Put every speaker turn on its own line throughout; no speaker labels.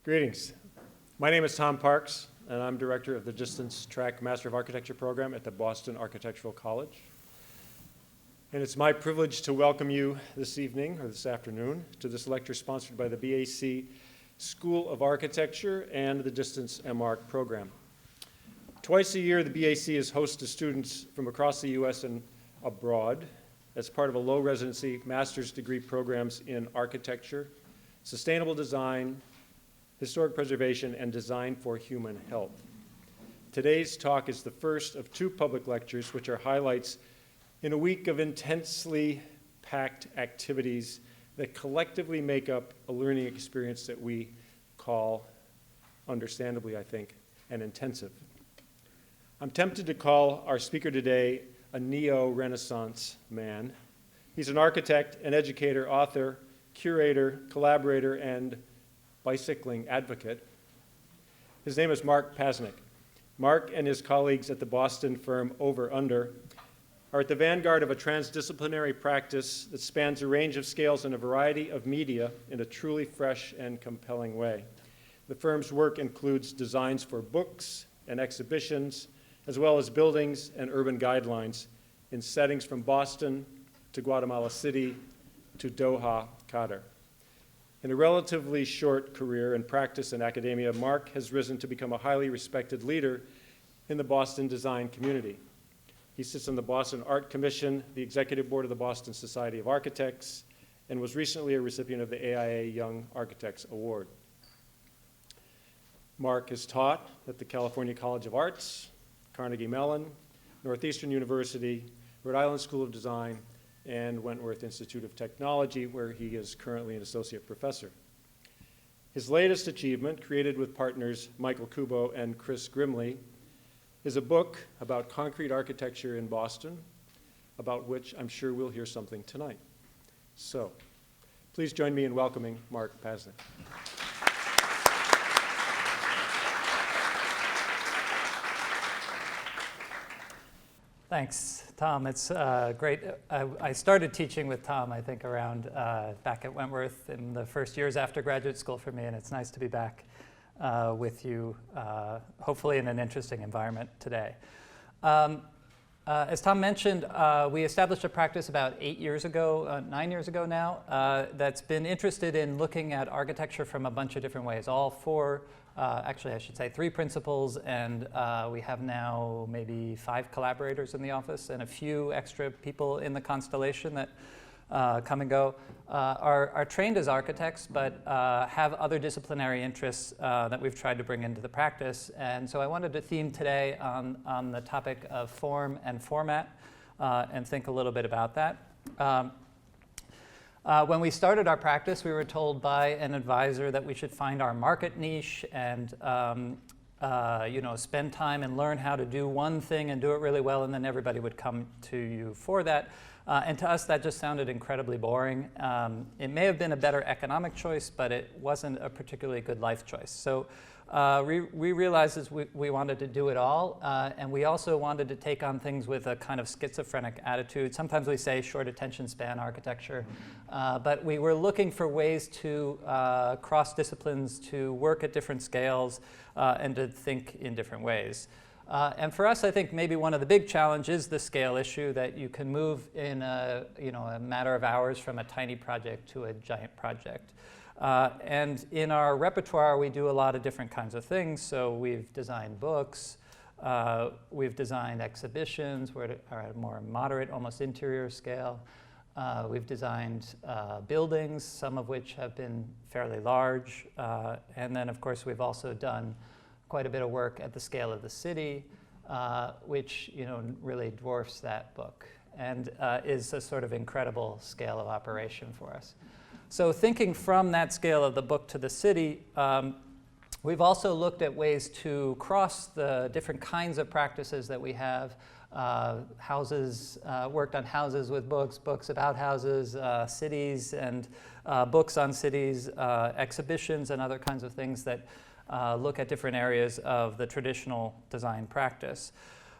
Greetings. My name is Tom Parks, and I'm director of the Distance Track Master of Architecture program at the Boston Architectural College. And it's my privilege to welcome you this evening, or this afternoon, to this lecture sponsored by the BAC School of Architecture and the Distance MArch program. Twice a year, the BAC is host to students from across the US and abroad as part of a low residency master's degree programs in architecture, sustainable design, historic preservation, and design for human health. Today's talk is the first of two public lectures, which are highlights in a week of intensely packed activities that collectively make up a learning experience that we call, understandably, I think, an intensive. I'm tempted to call our speaker today a neo-Renaissance man. He's an architect, an educator, author, curator, collaborator, and bicycling advocate. His name is Mark Pasnik. Mark and his colleagues at the Boston firm Over Under are at the vanguard of a transdisciplinary practice that spans a range of scales and a variety of media in a truly fresh and compelling way. The firm's work includes designs for books and exhibitions, as well as buildings and urban guidelines in settings from Boston to Guatemala City to Doha, Qatar. In a relatively short career in practice and academia, Mark has risen to become a highly respected leader in the Boston design community. He sits on the Boston Art Commission, the executive board of the Boston Society of Architects, and was recently a recipient of the AIA Young Architects Award. Mark has taught at the California College of Arts, Carnegie Mellon, Northeastern University, Rhode Island School of Design, and Wentworth Institute of Technology, where he is currently an associate professor. His latest achievement, created with partners Michael Kubo and Chris Grimley, is a book about concrete architecture in Boston, about which I'm sure we'll hear something tonight. So, please join me in welcoming Mark Pasnik.
Thanks, Tom. It's great. I started teaching with Tom, I think, around back at Wentworth in the first years after graduate school for me, and it's nice to be back with you, hopefully in an interesting environment today. As Tom mentioned, we established a practice about 9 years ago now, that's been interested in looking at architecture from a bunch of different ways, all four, actually I should say 3 principles, and we have now maybe 5 collaborators in the office and a few extra people in the constellation that come and go, are trained as architects, but have other disciplinary interests that we've tried to bring into the practice. And so I wanted to theme today on the topic of form and format and think a little bit about that. When we started our practice, we were told by an advisor that we should find our market niche and spend time and learn how to do one thing and do it really well, and then everybody would come to you for that. And to us, that just sounded incredibly boring. It may have been a better economic choice, but it wasn't a particularly good life choice. So we realized as we wanted to do it all, and we also wanted to take on things with a kind of schizophrenic attitude. Sometimes we say short attention span architecture, but we were looking for ways to cross disciplines, to work at different scales, and to think in different ways. And for us, I think maybe one of the big challenges is the scale issue, that you can move in a matter of hours from a tiny project to a giant project. And in our repertoire, we do a lot of different kinds of things. So we've designed books, we've designed exhibitions, we're at a more moderate, almost interior scale. We've designed buildings, some of which have been fairly large. And then, of course, we've also done quite a bit of work at the scale of the city, which really dwarfs that book and is a sort of incredible scale of operation for us. So thinking from that scale of the book to the city, we've also looked at ways to cross the different kinds of practices that we have. Houses, worked on houses with books, books about houses, cities and books on cities, exhibitions and other kinds of things that look at different areas of the traditional design practice.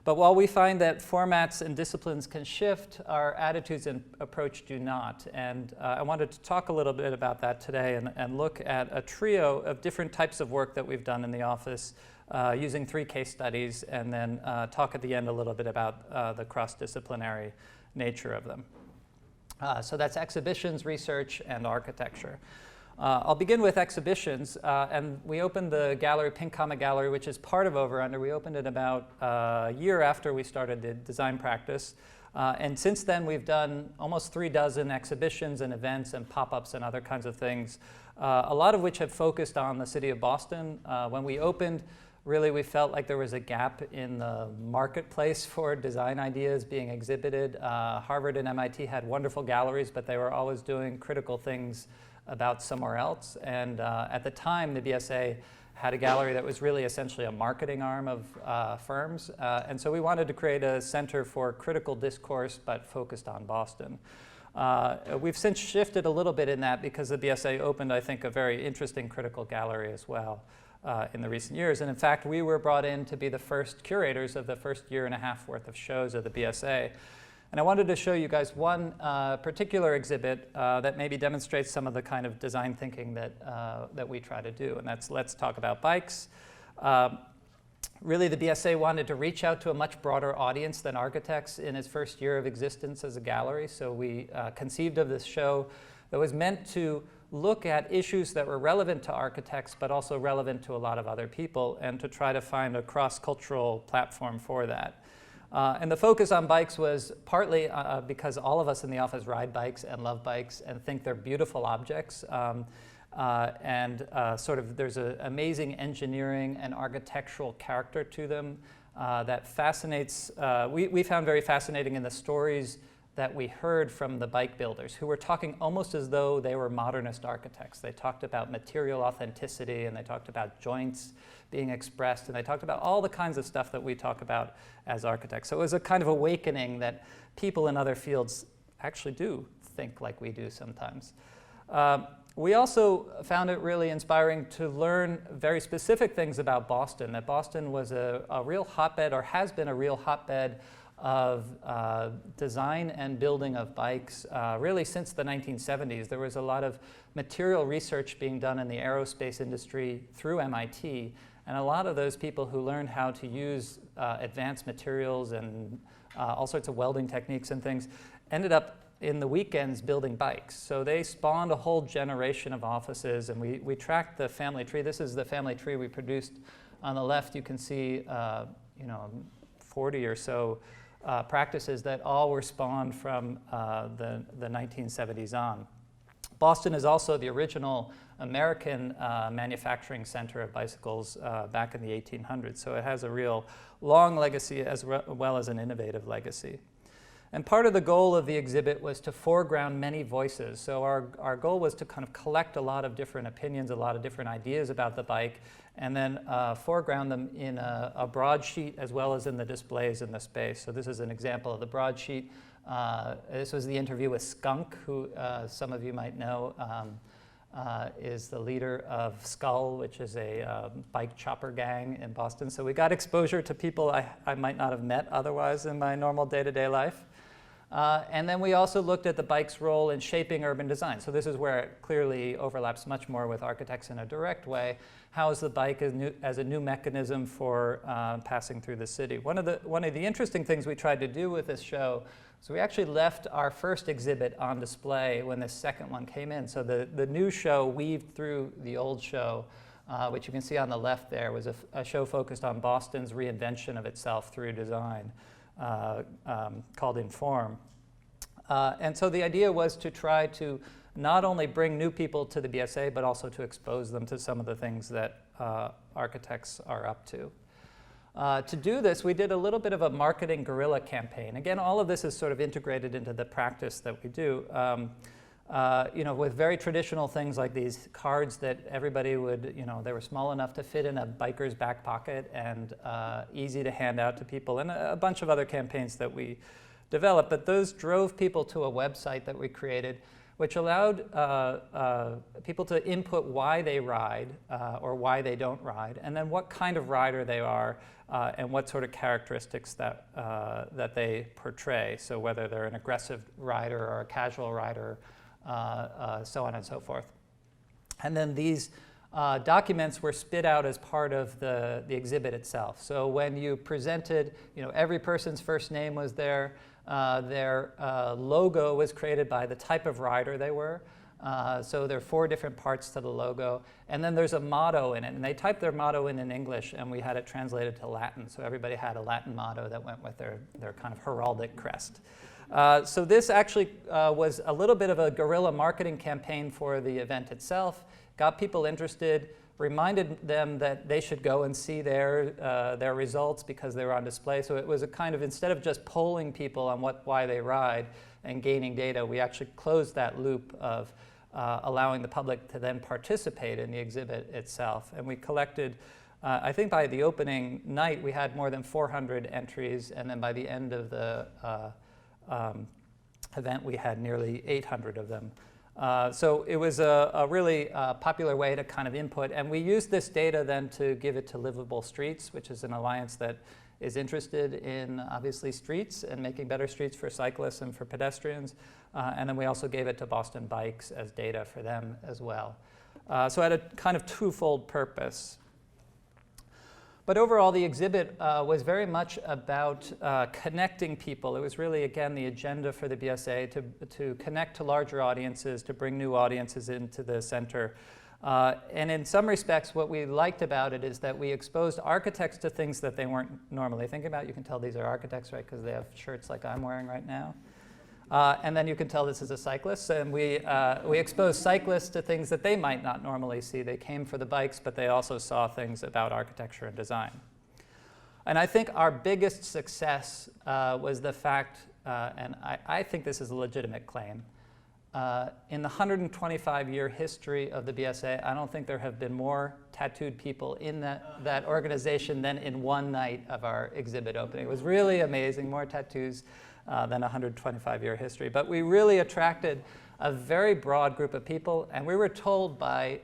But while we find that formats and disciplines can shift, our attitudes and approach do not. And I wanted to talk a little bit about that today and look at a trio of different types of work that we've done in the office using 3 case studies, and then talk at the end a little bit about the cross-disciplinary nature of them. So that's exhibitions, research, and architecture. I'll begin with exhibitions, and we opened the gallery, Pink Comet Gallery, which is part of Over Under. We opened it about a year after we started the design practice, and since then we've done almost 36 exhibitions and events and pop-ups and other kinds of things, a lot of which have focused on the city of Boston. When we opened, really we felt like there was a gap in the marketplace for design ideas being exhibited. Harvard and MIT had wonderful galleries, but they were always doing critical things about somewhere else. And at the time, the BSA had a gallery that was really essentially a marketing arm of firms. And so we wanted to create a center for critical discourse, but focused on Boston. We've since shifted a little bit in that because the BSA opened, I think, a very interesting critical gallery as well in the recent years. And in fact, we were brought in to be the first curators of the first year and a half worth of shows of the BSA. And I wanted to show you guys one particular exhibit that maybe demonstrates some of the kind of design thinking that we try to do, and that's Let's Talk About Bikes. Really, the BSA wanted to reach out to a much broader audience than architects in its first year of existence as a gallery, so we conceived of this show that was meant to look at issues that were relevant to architects, but also relevant to a lot of other people, and to try to find a cross-cultural platform for that. And the focus on bikes was partly because all of us in the office ride bikes and love bikes and think they're beautiful objects. Sort of there's an amazing engineering and architectural character to them that fascinates, we found very fascinating in the stories that we heard from the bike builders, who were talking almost as though they were modernist architects. They talked about material authenticity, and they talked about joints being expressed, and they talked about all the kinds of stuff that we talk about as architects. So it was a kind of awakening that people in other fields actually do think like we do sometimes. We also found it really inspiring to learn very specific things about Boston, that Boston was a real hotbed, or has been a real hotbed, of design and building of bikes really since the 1970s. There was a lot of material research being done in the aerospace industry through MIT, and a lot of those people who learned how to use advanced materials and all sorts of welding techniques and things ended up in the weekends building bikes. So they spawned a whole generation of offices, and we tracked the family tree. This is the family tree we produced. On the left, you can see 40 or so practices that all were spawned from the 1970s on. Boston is also the original American manufacturing center of bicycles back in the 1800s, so it has a real long legacy as well as an innovative legacy. And part of the goal of the exhibit was to foreground many voices. So our goal was to kind of collect a lot of different opinions, a lot of different ideas about the bike, and then foreground them in a broadsheet as well as in the displays in the space. So this is an example of the broadsheet. This was the interview with Skunk, who some of you might know is the leader of Skull, which is a bike chopper gang in Boston. So we got exposure to people I might not have met otherwise in my normal day-to-day life. And then we also looked at the bike's role in shaping urban design. So this is where it clearly overlaps much more with architects in a direct way. How is the bike as a new mechanism for passing through the city? One of the interesting things we tried to do with this show is we actually left our first exhibit on display when the second one came in. So the new show weaved through the old show, which you can see on the left there, was a show focused on Boston's reinvention of itself through design. Called Inform. And so the idea was to try to not only bring new people to the BSA, but also to expose them to some of the things that architects are up to. To do this, we did a little bit of a marketing guerrilla campaign. Again, all of this is sort of integrated into the practice that we do. With very traditional things like these cards that everybody would, they were small enough to fit in a biker's back pocket and easy to hand out to people, and a bunch of other campaigns that we developed. But those drove people to a website that we created which allowed people to input why they ride or why they don't ride, and then what kind of rider they are and what sort of characteristics that, that they portray. So whether they're an aggressive rider or a casual rider, so on and so forth. And then these documents were spit out as part of the exhibit itself. So when you presented, every person's first name was there. Their logo was created by the type of rider they were. So there are 4 different parts to the logo. And then there's a motto in it. And they typed their motto in English, and we had it translated to Latin. So everybody had a Latin motto that went with their kind of heraldic crest. So this actually was a little bit of a guerrilla marketing campaign for the event itself. Got people interested, reminded them that they should go and see their results because they were on display. So it was a kind of, instead of just polling people on why they ride and gaining data, we actually closed that loop of allowing the public to then participate in the exhibit itself. And we collected, I think by the opening night, we had more than 400 entries, and then by the end of the event, we had nearly 800 of them. So it was a really popular way to kind of input, and we used this data then to give it to Livable Streets, which is an alliance that is interested in, obviously, streets and making better streets for cyclists and for pedestrians. And then we also gave it to Boston Bikes as data for them as well. So it had a kind of twofold purpose. But overall, the exhibit was very much about connecting people. It was really, again, the agenda for the BSA to connect to larger audiences, to bring new audiences into the center. And in some respects, what we liked about it is that we exposed architects to things that they weren't normally thinking about. You can tell these are architects, right, because they have shirts like I'm wearing right now. And then you can tell this is a cyclist. And we exposed cyclists to things that they might not normally see. They came for the bikes, but they also saw things about architecture and design. And I think our biggest success was the fact, and I think this is a legitimate claim, in the 125-year history of the BSA, I don't think there have been more tattooed people in that organization than in one night of our exhibit opening. It was really amazing, more tattoos than a 125-year history. But we really attracted a very broad group of people, and we were told by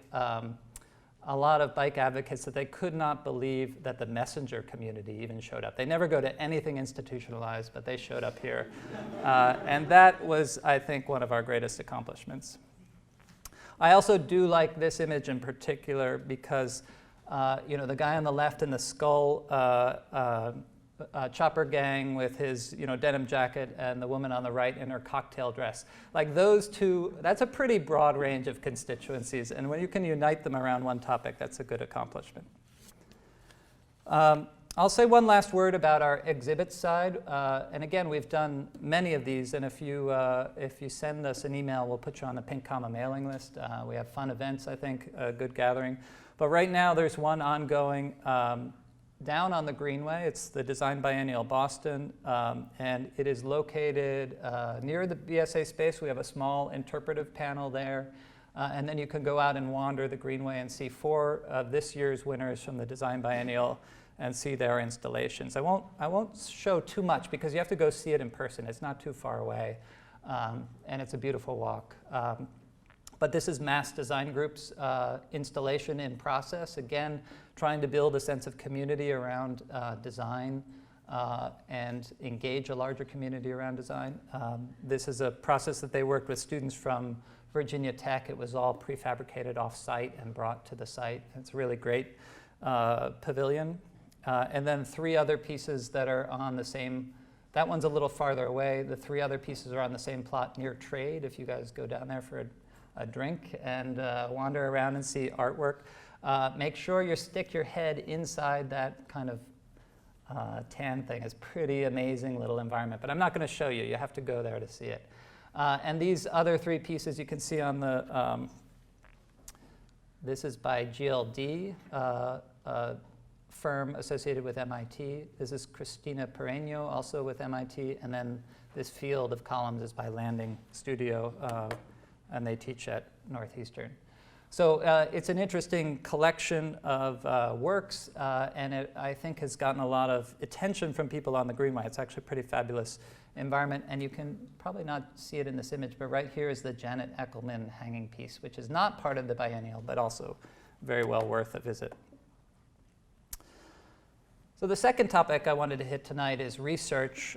a lot of bike advocates that they could not believe that the messenger community even showed up. They never go to anything institutionalized, but they showed up here. And that was, I think, one of our greatest accomplishments. I also do like this image in particular because the guy on the left in the skull chopper gang with his denim jacket, and the woman on the right in her cocktail dress. Like those two, that's a pretty broad range of constituencies, and when you can unite them around one topic, that's a good accomplishment. I'll say one last word about our exhibit side, and again, we've done many of these, and if you send us an email, we'll put you on the Pink Comma mailing list. We have fun events, I think, a good gathering. But right now, there's one ongoing down on the Greenway. It's the Design Biennial Boston, and it is located near the BSA space. We have a small interpretive panel there, and then you can go out and wander the Greenway and see 4 of this year's winners from the Design Biennial and see their installations. I won't show too much because you have to go see it in person. It's not too far away, and it's a beautiful walk. But this is Mass Design Group's installation in process, again, trying to build a sense of community around design and engage a larger community around design. This is a process that they worked with students from Virginia Tech. It was all prefabricated off-site and brought to the site. It's a really great pavilion. And then 3 other pieces that are on the same, that one's a little farther away. The 3 other pieces are on the same plot near Trade, if you guys go down there for a drink and wander around and see artwork. Make sure you stick your head inside that kind of tan thing. It's pretty amazing little environment, but I'm not going to show you. You have to go there to see it. And these other 3 pieces you can see on the, this is by GLD, a firm associated with MIT. This is Cristina Pereño, also with MIT, and then this field of columns is by Landing Studio, and they teach at Northeastern. So it's an interesting collection of works, and it, I think, has gotten a lot of attention from people on the Greenway. It's actually a pretty fabulous environment. And you can probably not see it in this image, but right here is the Janet Eckelman hanging piece, which is not part of the biennial, but also very well worth a visit. So the second topic I wanted to hit tonight is research.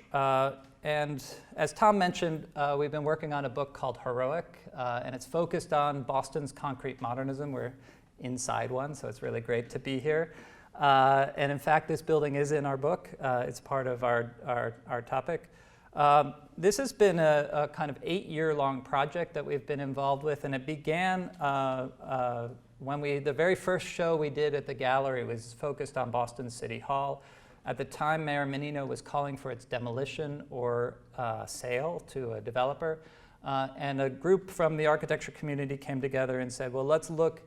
And as Tom mentioned, we've been working on a book called Heroic, and it's focused on Boston's concrete modernism. We're inside one, so it's really great to be here. And in fact, this building is in our book. It's part of our topic. This has been a kind of 8-year-long project that we've been involved with, and it began when the very first show we did at the gallery was focused on Boston City Hall. At the time, Mayor Menino was calling for its demolition or sale to a developer. And a group from the architecture community came together and said, well, let's look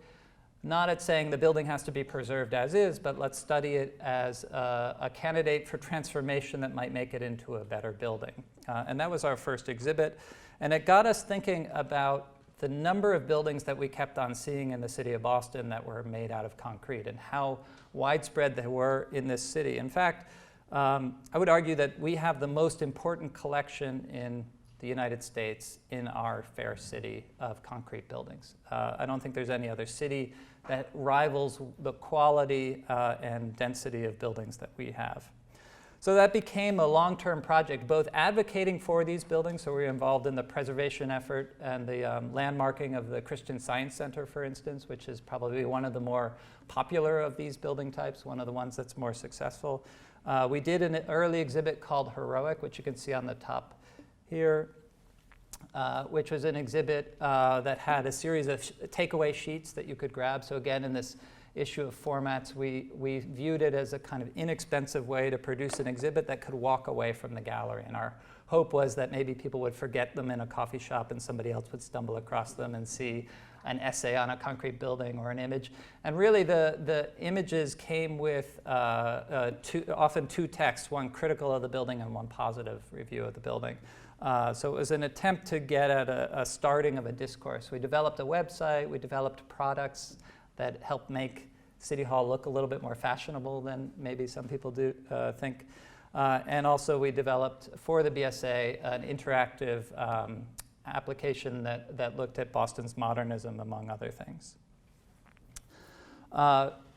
not at saying the building has to be preserved as is, but let's study it as a candidate for transformation that might make it into a better building. And that was our first exhibit. And it got us thinking about the number of buildings that we kept on seeing in the city of Boston that were made out of concrete and how widespread they were in this city. In fact, I would argue that we have the most important collection in the United States in our fair city of concrete buildings. I don't think there's any other city that rivals the quality and density of buildings that we have. So that became a long-term project, both advocating for these buildings, so we were involved in the preservation effort and the landmarking of the Christian Science Center, for instance, which is probably one of the more popular of these building types, one of the ones that's more successful. We did an early exhibit called Heroic, which you can see on the top here, which was an exhibit that had a series of takeaway sheets that you could grab. So again, in this issue of formats, we viewed it as a kind of inexpensive way to produce an exhibit that could walk away from the gallery. And our hope was that maybe people would forget them in a coffee shop and somebody else would stumble across them and see an essay on a concrete building or an image. And really the images came with often two texts, one critical of the building and one positive review of the building. So it was an attempt to get at a starting of a discourse. We developed a website, we developed products that help make City Hall look a little bit more fashionable than maybe some people do think. And also we developed for the BSA an interactive application that looked at Boston's modernism, among other things.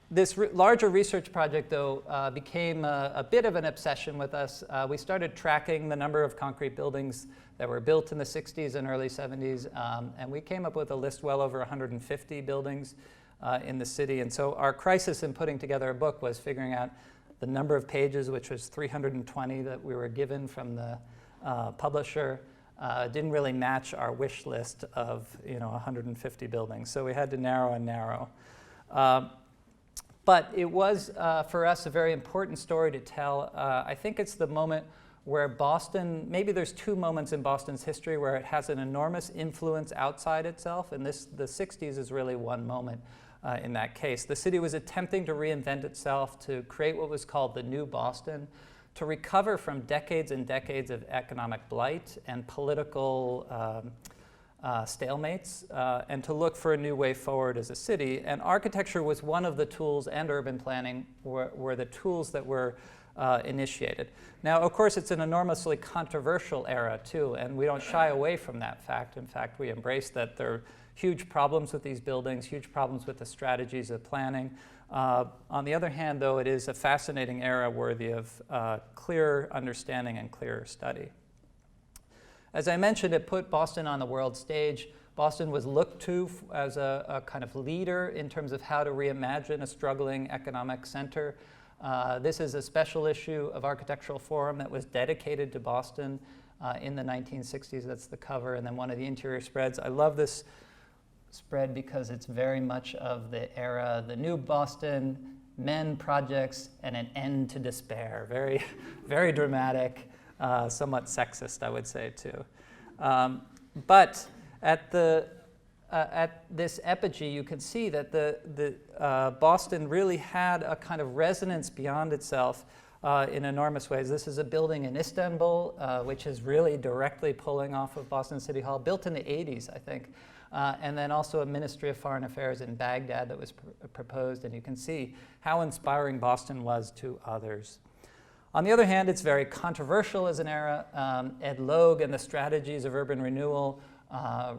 This larger research project, though, became a bit of an obsession with us. We started tracking the number of concrete buildings that were built in the 60s and early 70s, and we came up with a list well over 150 buildings in the city. And so our crisis in putting together a book was figuring out the number of pages, which was 320 that we were given from the publisher. Didn't really match our wish list of 150 buildings. So we had to narrow and narrow. But it was, for us, a very important story to tell. I think it's the moment where Boston, maybe there's two moments in Boston's history where it has an enormous influence outside itself, and the 60s is really one moment in that case. The city was attempting to reinvent itself, to create what was called the New Boston, to recover from decades and decades of economic blight and political stalemates, and to look for a new way forward as a city. And architecture was one of the tools, and urban planning were the tools that were initiated. Now, of course, it's an enormously controversial era, too, and we don't shy away from that fact. In fact, we embrace that there are huge problems with these buildings, huge problems with the strategies of planning. On the other hand, though, it is a fascinating era worthy of clear understanding and clearer study. As I mentioned, it put Boston on the world stage. Boston was looked to as a kind of leader in terms of how to reimagine a struggling economic center. This is a special issue of Architectural Forum that was dedicated to Boston in the 1960s. That's the cover, and then one of the interior spreads. I love this spread because it's very much of the era, the New Boston, men, projects, and an end to despair. Very, very dramatic. Somewhat sexist, I would say, too. But at this epigee, you can see that the Boston really had a kind of resonance beyond itself in enormous ways. This is a building in Istanbul, which is really directly pulling off of Boston City Hall, built in the 80s, I think. And then also a Ministry of Foreign Affairs in Baghdad that was proposed, and you can see how inspiring Boston was to others. On the other hand, it's very controversial as an era. Ed Logue and the strategies of urban renewal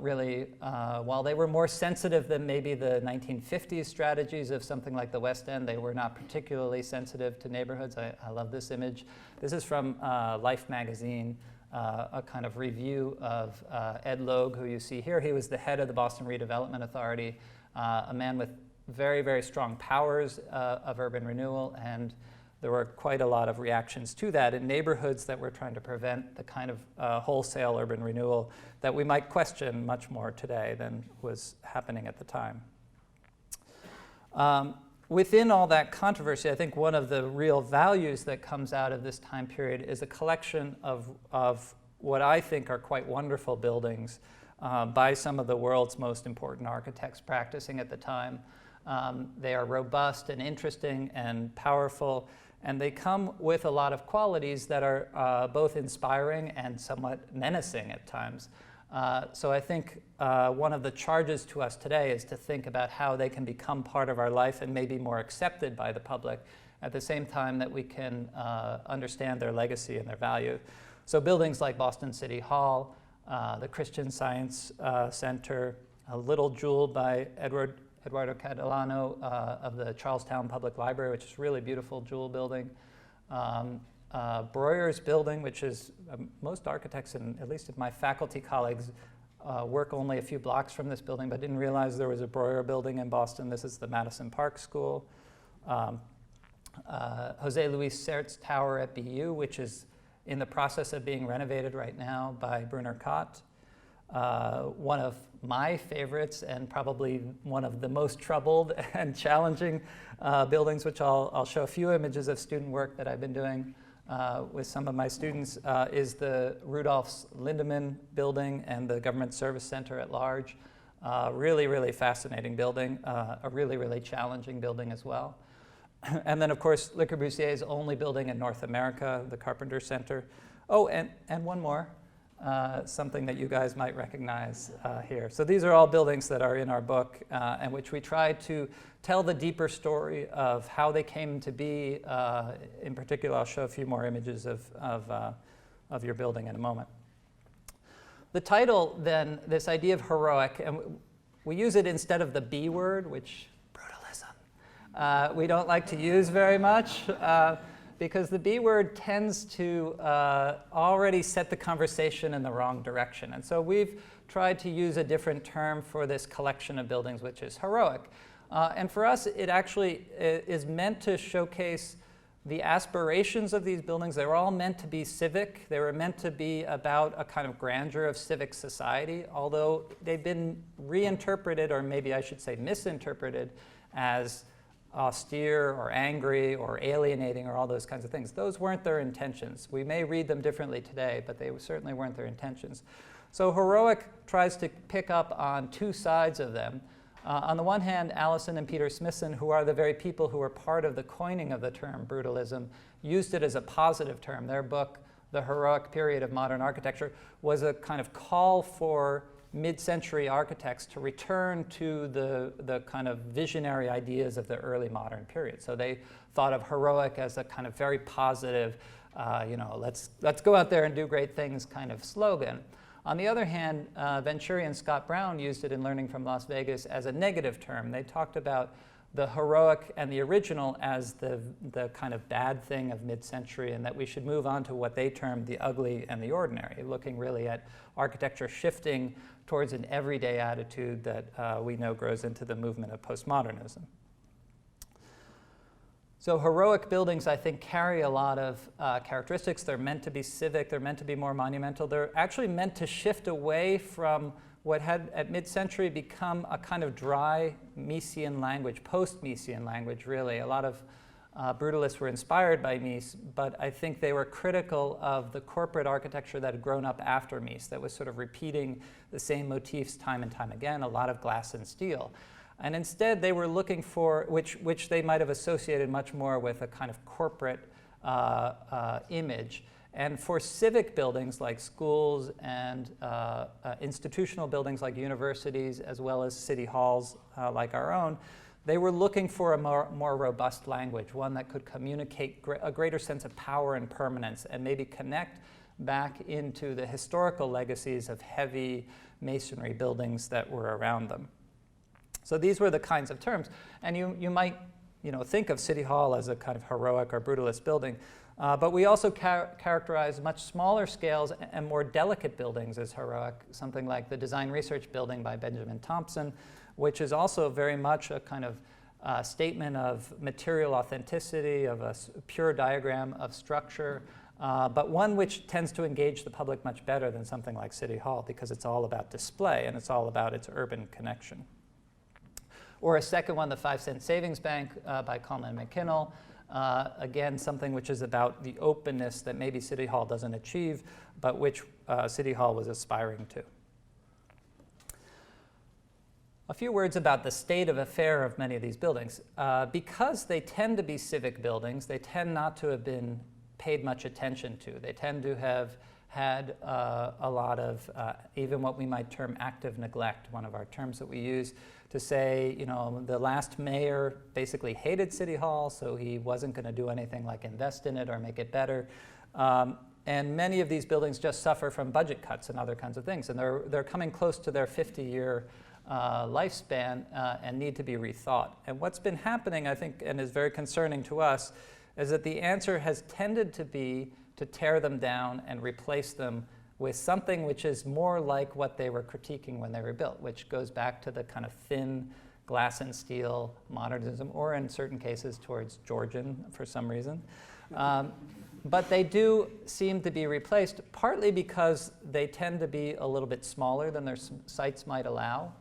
really, while they were more sensitive than maybe the 1950s strategies of something like the West End, they were not particularly sensitive to neighborhoods. I love this image. This is from Life magazine, a kind of review of Ed Logue, who you see here. He was the head of the Boston Redevelopment Authority, a man with very, very strong powers of urban renewal, and there were quite a lot of reactions to that in neighborhoods that were trying to prevent the kind of wholesale urban renewal that we might question much more today than was happening at the time. Within all that controversy, I think one of the real values that comes out of this time period is a collection of what I think are quite wonderful buildings by some of the world's most important architects practicing at the time. They are robust and interesting and powerful, and they come with a lot of qualities that are both inspiring and somewhat menacing at times. So I think one of the charges to us today is to think about how they can become part of our life and maybe more accepted by the public at the same time that we can understand their legacy and their value. So buildings like Boston City Hall, the Christian Science Center, a little jewel by Eduardo Catalano of the Charlestown Public Library, which is a really beautiful jewel building. Breuer's building, which is most architects, and at least my faculty colleagues, work only a few blocks from this building, but didn't realize there was a Breuer building in Boston. This is the Madison Park School. Jose Luis Sert's Tower at BU, which is in the process of being renovated right now by Brunner Kott. One of my favorites and probably one of the most troubled and challenging buildings, which I'll show a few images of student work that I've been doing with some of my students, is the Rudolph's Lindemann building and the Government Service Center at large. Really, really fascinating building, a really, really challenging building as well. And then, of course, Le Corbusier's only building in North America, the Carpenter Center. Oh, and one more. Something that you guys might recognize here. So these are all buildings that are in our book and which we try to tell the deeper story of how they came to be. In particular, I'll show a few more images of your building in a moment. The title then, this idea of heroic, and we use it instead of the B word, which brutalism, we don't like to use very much. Because the B word tends to already set the conversation in the wrong direction. And so we've tried to use a different term for this collection of buildings, which is heroic. And for us, it actually is meant to showcase the aspirations of these buildings. They were all meant to be civic. They were meant to be about a kind of grandeur of civic society, although they've been reinterpreted, or maybe I should say misinterpreted, as austere or angry or alienating or all those kinds of things. Those weren't their intentions. We may read them differently today, but they certainly weren't their intentions. So heroic tries to pick up on two sides of them. On the one hand, Allison and Peter Smithson, who are the very people who were part of the coining of the term brutalism, used it as a positive term. Their book, The Heroic Period of Modern Architecture, was a kind of call for mid-century architects to return to the kind of visionary ideas of the early modern period. So they thought of heroic as a kind of very positive, let's go out there and do great things kind of slogan. On the other hand, Venturi and Scott Brown used it in Learning from Las Vegas as a negative term. They talked about the heroic and the original as the kind of bad thing of mid-century, and that we should move on to what they termed the ugly and the ordinary, looking really at architecture shifting towards an everyday attitude that we know grows into the movement of postmodernism. So heroic buildings, I think, carry a lot of characteristics. They're meant to be civic. They're meant to be more monumental. They're actually meant to shift away from what had at mid-century become a kind of dry Miesian language, post-Miesian language, really. A lot of brutalists were inspired by Mies, but I think they were critical of the corporate architecture that had grown up after Mies, that was sort of repeating the same motifs time and time again, a lot of glass and steel. And instead, they were looking for, which they might have associated much more with a kind of corporate image. And for civic buildings like schools and institutional buildings like universities, as well as city halls like our own, They were looking for a more robust language, one that could communicate a greater sense of power and permanence, and maybe connect back into the historical legacies of heavy masonry buildings that were around them. So these were the kinds of terms. And you might think of City Hall as a kind of heroic or brutalist building, but we also characterize much smaller scales and more delicate buildings as heroic, something like the Design Research Building by Benjamin Thompson, which is also very much a kind of statement of material authenticity, of a pure diagram of structure, but one which tends to engage the public much better than something like City Hall, because it's all about display and it's all about its urban connection. Or a second one, the 5-cent Savings Bank by Coleman and McKinnell. Again, something which is about the openness that maybe City Hall doesn't achieve, but which City Hall was aspiring to. A few words about the state of affair of many of these buildings. Because they tend to be civic buildings, they tend not to have been paid much attention to. They tend to have had a lot of even what we might term active neglect, one of our terms that we use to say, the last mayor basically hated City Hall, so he wasn't going to do anything like invest in it or make it better. And many of these buildings just suffer from budget cuts and other kinds of things, and they're coming close to their 50-year lifespan and need to be rethought. And what's been happening, I think, and is very concerning to us, is that the answer has tended to be to tear them down and replace them with something which is more like what they were critiquing when they were built, which goes back to the kind of thin glass and steel modernism, or in certain cases towards Georgian for some reason. But they do seem to be replaced, partly because they tend to be a little bit smaller than their sites might allow,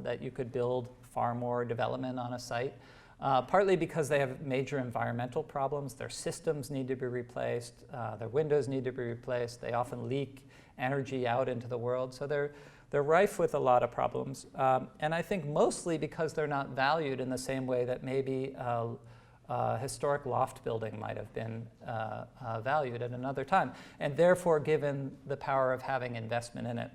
that you could build far more development on a site. Partly because they have major environmental problems. Their systems need to be replaced. Their windows need to be replaced. They often leak energy out into the world. So they're rife with a lot of problems. And I think mostly because they're not valued in the same way that maybe a historic loft building might have been valued at another time, and therefore given the power of having investment in it.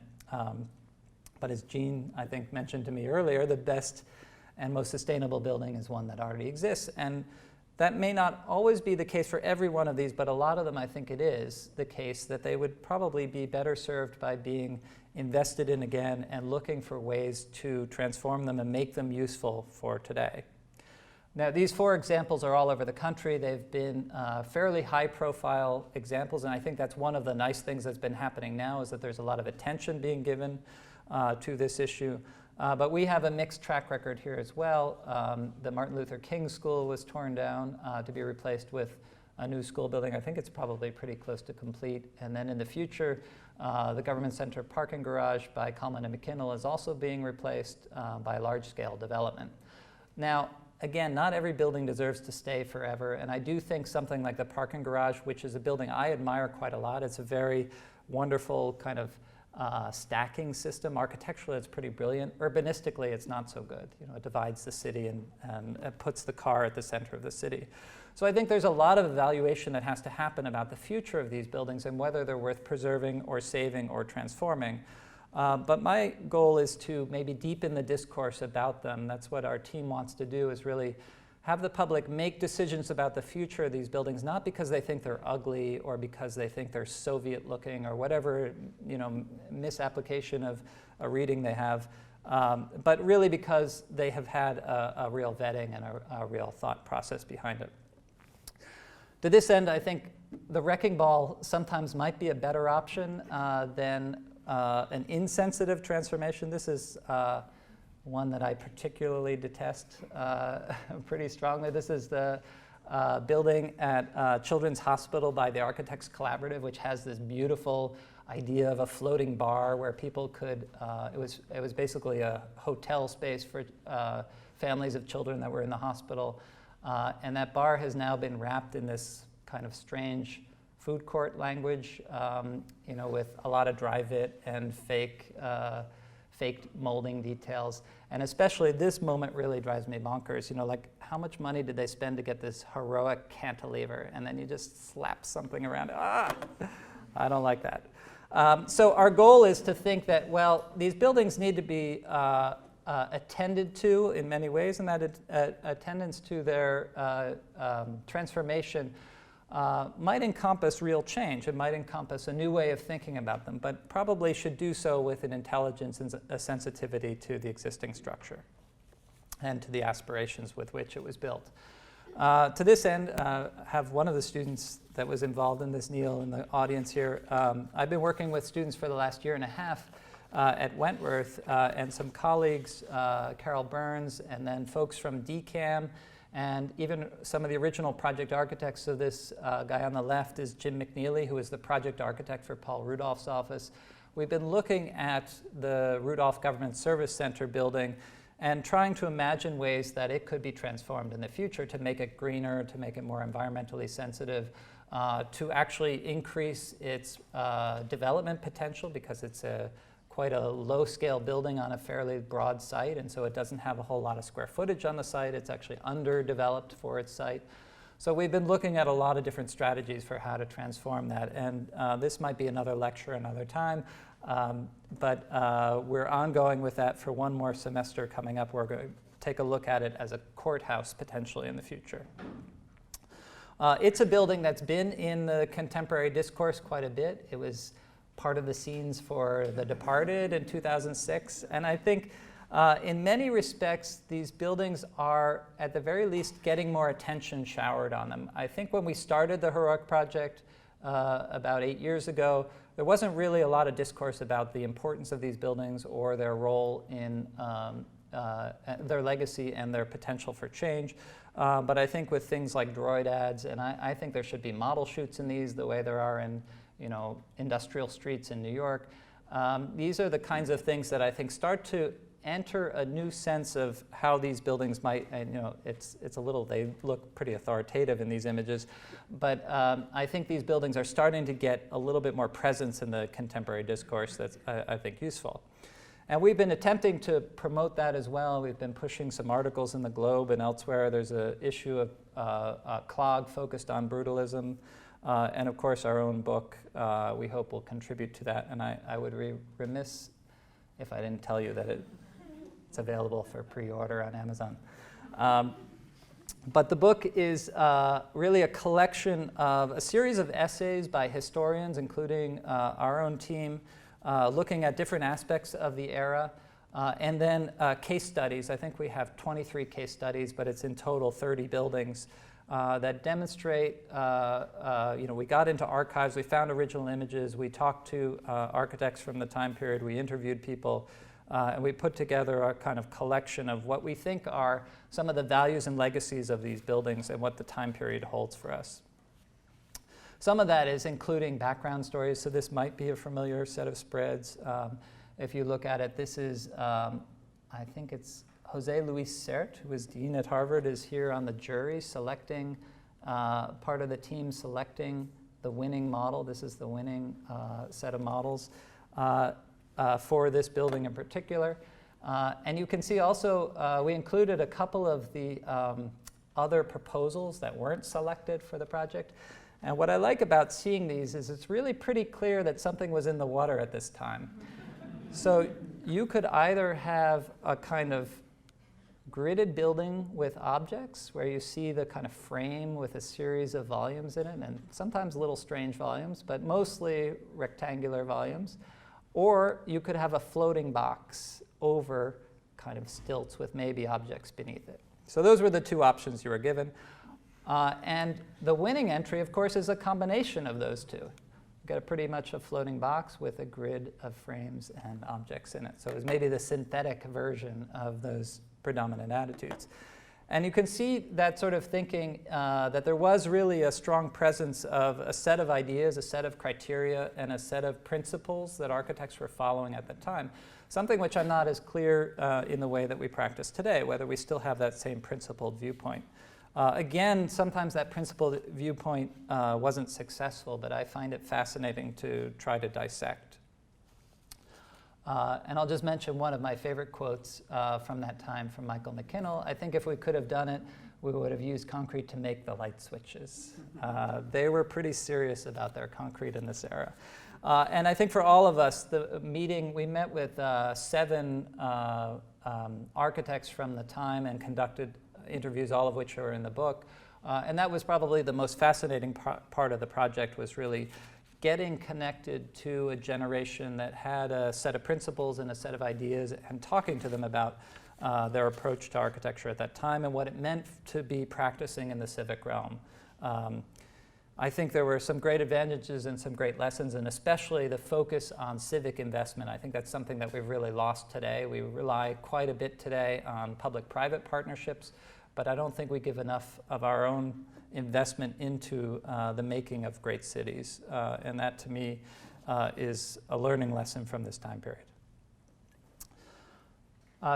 But as Jean, I think, mentioned to me earlier, the best and most sustainable building is one that already exists. And that may not always be the case for every one of these, but a lot of them, I think it is the case that they would probably be better served by being invested in again and looking for ways to transform them and make them useful for today. Now, these 4 examples are all over the country. They've been fairly high-profile examples, and I think that's one of the nice things that's been happening now, is that there's a lot of attention being given to this issue. But we have a mixed track record here as well. The Martin Luther King School was torn down to be replaced with a new school building. I think it's probably pretty close to complete. And then in the future, the Government Center Parking Garage by Coleman and McKinnell is also being replaced by large-scale development. Now, again, not every building deserves to stay forever. And I do think something like the Parking Garage, which is a building I admire quite a lot. It's a very wonderful kind of stacking system. Architecturally, it's pretty brilliant. Urbanistically, it's not so good. It divides the city and it puts the car at the center of the city. So I think there's a lot of evaluation that has to happen about the future of these buildings and whether they're worth preserving or saving or transforming. But my goal is to maybe deepen the discourse about them. That's what our team wants to do, is really have the public make decisions about the future of these buildings, not because they think they're ugly or because they think they're Soviet looking or whatever misapplication of a reading they have, but really because they have had a real vetting and a real thought process behind it. To this end, I think the wrecking ball sometimes might be a better option than an insensitive transformation. This is one that I particularly detest pretty strongly. This is the building at Children's Hospital by the Architects Collaborative, which has this beautiful idea of a floating bar where people could, it was basically a hotel space for families of children that were in the hospital. And that bar has now been wrapped in this kind of strange food court language, with a lot of dry-vit and faked molding details. And especially this moment really drives me bonkers. Like, how much money did they spend to get this heroic cantilever? And then you just slap something around. I don't like that. So our goal is to think that, well, these buildings need to be attended to in many ways, and that attendance to their transformation might encompass real change. It might encompass a new way of thinking about them, but probably should do so with an intelligence and a sensitivity to the existing structure and to the aspirations with which it was built. To this end, have one of the students that was involved in this, Neil, in the audience here. I've been working with students for the last year and a half at Wentworth, and some colleagues, Carol Burns, and then folks from DCAM, and even some of the original project architects. So this guy on the left is Jim McNeely, who is the project architect for Paul Rudolph's office. We've been looking at the Rudolph Government Service Center building and trying to imagine ways that it could be transformed in the future to make it greener, to make it more environmentally sensitive, to actually increase its development potential, because it's quite a low-scale building on a fairly broad site, and so it doesn't have a whole lot of square footage on the site. It's actually underdeveloped for its site. So we've been looking at a lot of different strategies for how to transform that, and this might be another lecture another time. But we're ongoing with that for one more semester coming up. We're going to take a look at it as a courthouse potentially in the future. It's a building that's been in the contemporary discourse quite a bit. It was part of the scenes for The Departed in 2006. And I think in many respects, these buildings are, at the very least, getting more attention showered on them. I think when we started the Heroic Project about 8 years ago, there wasn't really a lot of discourse about the importance of these buildings or their role in their legacy and their potential for change. But I think with things like droid ads, and I think there should be model shoots in these the way there are in industrial streets in New York. These are the kinds of things that I think start to enter a new sense of how these buildings might, and it's a little, they look pretty authoritative in these images, but I think these buildings are starting to get a little bit more presence in the contemporary discourse that's, I think, useful. And we've been attempting to promote that as well. We've been pushing some articles in the Globe and elsewhere. There's an issue of CLOG focused on brutalism, and of course our own book we hope will contribute to that, and I would be remiss if I didn't tell you that it's available for pre-order on Amazon. But the book is really a collection of a series of essays by historians, including our own team, looking at different aspects of the era, and then case studies. I think we have 23 case studies, but it's in total 30 buildings that demonstrate, we got into archives, we found original images, we talked to architects from the time period, we interviewed people, and we put together a kind of collection of what we think are some of the values and legacies of these buildings and what the time period holds for us. Some of that is including background stories, so this might be a familiar set of spreads. If you look at it, this is, I think it's Jose Luis Sert, who was dean at Harvard, is here on the jury selecting, part of the team selecting the winning model. This is the winning set of models for this building in particular. And you can see also, we included a couple of the other proposals that weren't selected for the project. And what I like about seeing these is it's really pretty clear that something was in the water at this time. So you could either have a kind of gridded building with objects where you see the kind of frame with a series of volumes in it, and sometimes little strange volumes, but mostly rectangular volumes. Or you could have a floating box over kind of stilts with maybe objects beneath it. So those were the two options you were given. And the winning entry, of course, is a combination of those two. You get pretty much a floating box with a grid of frames and objects in it. So it was maybe the synthetic version of those predominant attitudes. And you can see that sort of thinking that there was really a strong presence of a set of ideas, a set of criteria, and a set of principles that architects were following at the time. Something which I'm not as clear in the way that we practice today, whether we still have that same principled viewpoint. Again, sometimes that principled viewpoint wasn't successful, but I find it fascinating to try to dissect. And I'll just mention one of my favorite quotes from that time from Michael McKinnell. I think if we could have done it, we would have used concrete to make the light switches. They were pretty serious about their concrete in this era. And I think for all of us, the meeting, we met with 7 architects from the time and conducted interviews, all of which are in the book. And that was probably the most fascinating part of the project, was really getting connected to a generation that had a set of principles and a set of ideas, and talking to them about their approach to architecture at that time and what it meant to be practicing in the civic realm. I think there were some great advantages and some great lessons, and especially the focus on civic investment. I think that's something that we've really lost today. We rely quite a bit today on public-private partnerships, but I don't think we give enough of our own investment into the making of great cities. And that, to me, is a learning lesson from this time period.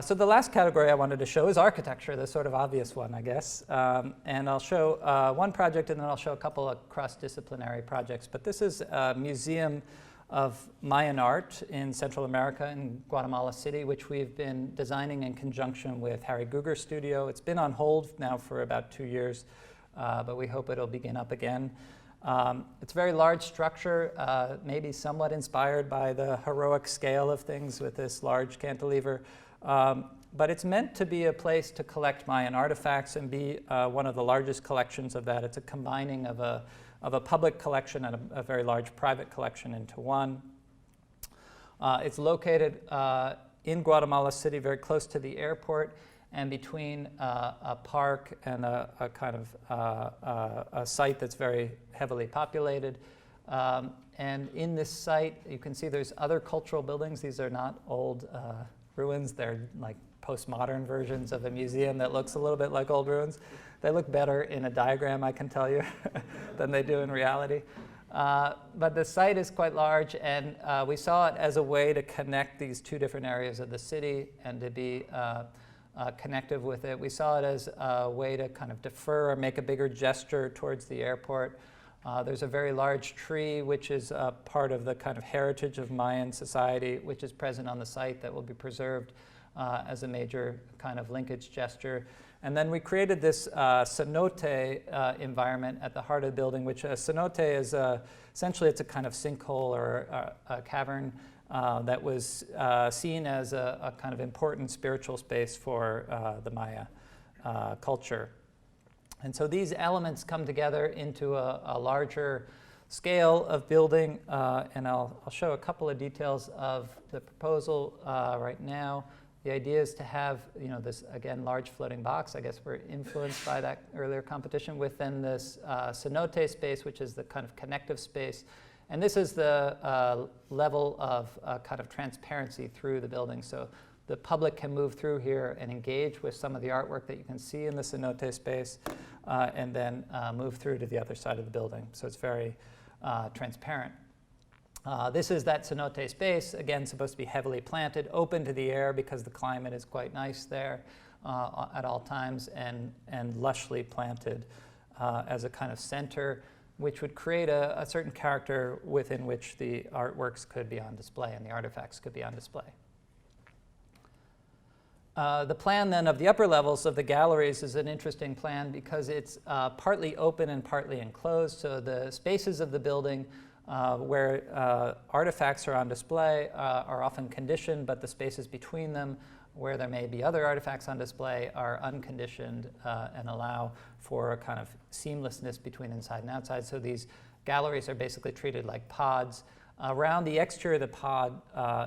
So the last category I wanted to show is architecture, the sort of obvious one, I guess. And I'll show one project, and then I'll show a couple of cross-disciplinary projects. But this is a museum of Mayan art in Central America, in Guatemala City, which we've been designing in conjunction with Harry Guger's studio. It's been on hold now for about 2 years, but we hope it'll begin up again. It's a very large structure, maybe somewhat inspired by the heroic scale of things with this large cantilever. But it's meant to be a place to collect Mayan artifacts and be one of the largest collections of that. It's a combining of a public collection and a very large private collection into one. It's located in Guatemala City, very close to the airport, and between a park and a kind of a site that's very heavily populated. And in this site, you can see there's other cultural buildings. These are not old ruins. They're like postmodern versions of a museum that looks a little bit like old ruins. They look better in a diagram, I can tell you, than they do in reality. But the site is quite large, and we saw it as a way to connect these two different areas of the city and to be connective with it. We saw it as a way to kind of defer or make a bigger gesture towards the airport. There's a very large tree, which is part of the kind of heritage of Mayan society, which is present on the site, that will be preserved as a major kind of linkage gesture. And then we created this cenote environment at the heart of the building, which a cenote is essentially it's a kind of sinkhole or a cavern that was seen as a kind of important spiritual space for the Maya culture. And so these elements come together into a larger scale of building, and I'll show a couple of details of the proposal right now. The idea is to have, this, again, large floating box. I guess we're influenced by that earlier competition within this cenote space, which is the kind of connective space. And this is the level of kind of transparency through the building. So the public can move through here and engage with some of the artwork that you can see in the cenote space, and then move through to the other side of the building. So it's very transparent. This is that cenote space, again, supposed to be heavily planted, open to the air because the climate is quite nice there at all times, and lushly planted as a kind of center, which would create a certain character within which the artworks could be on display and the artifacts could be on display. The plan then of the upper levels of the galleries is an interesting plan because it's partly open and partly enclosed. So the spaces of the building where artifacts are on display are often conditioned, but the spaces between them where there may be other artifacts on display are unconditioned and allow for a kind of seamlessness between inside and outside. So these galleries are basically treated like pods. Around the exterior of the pod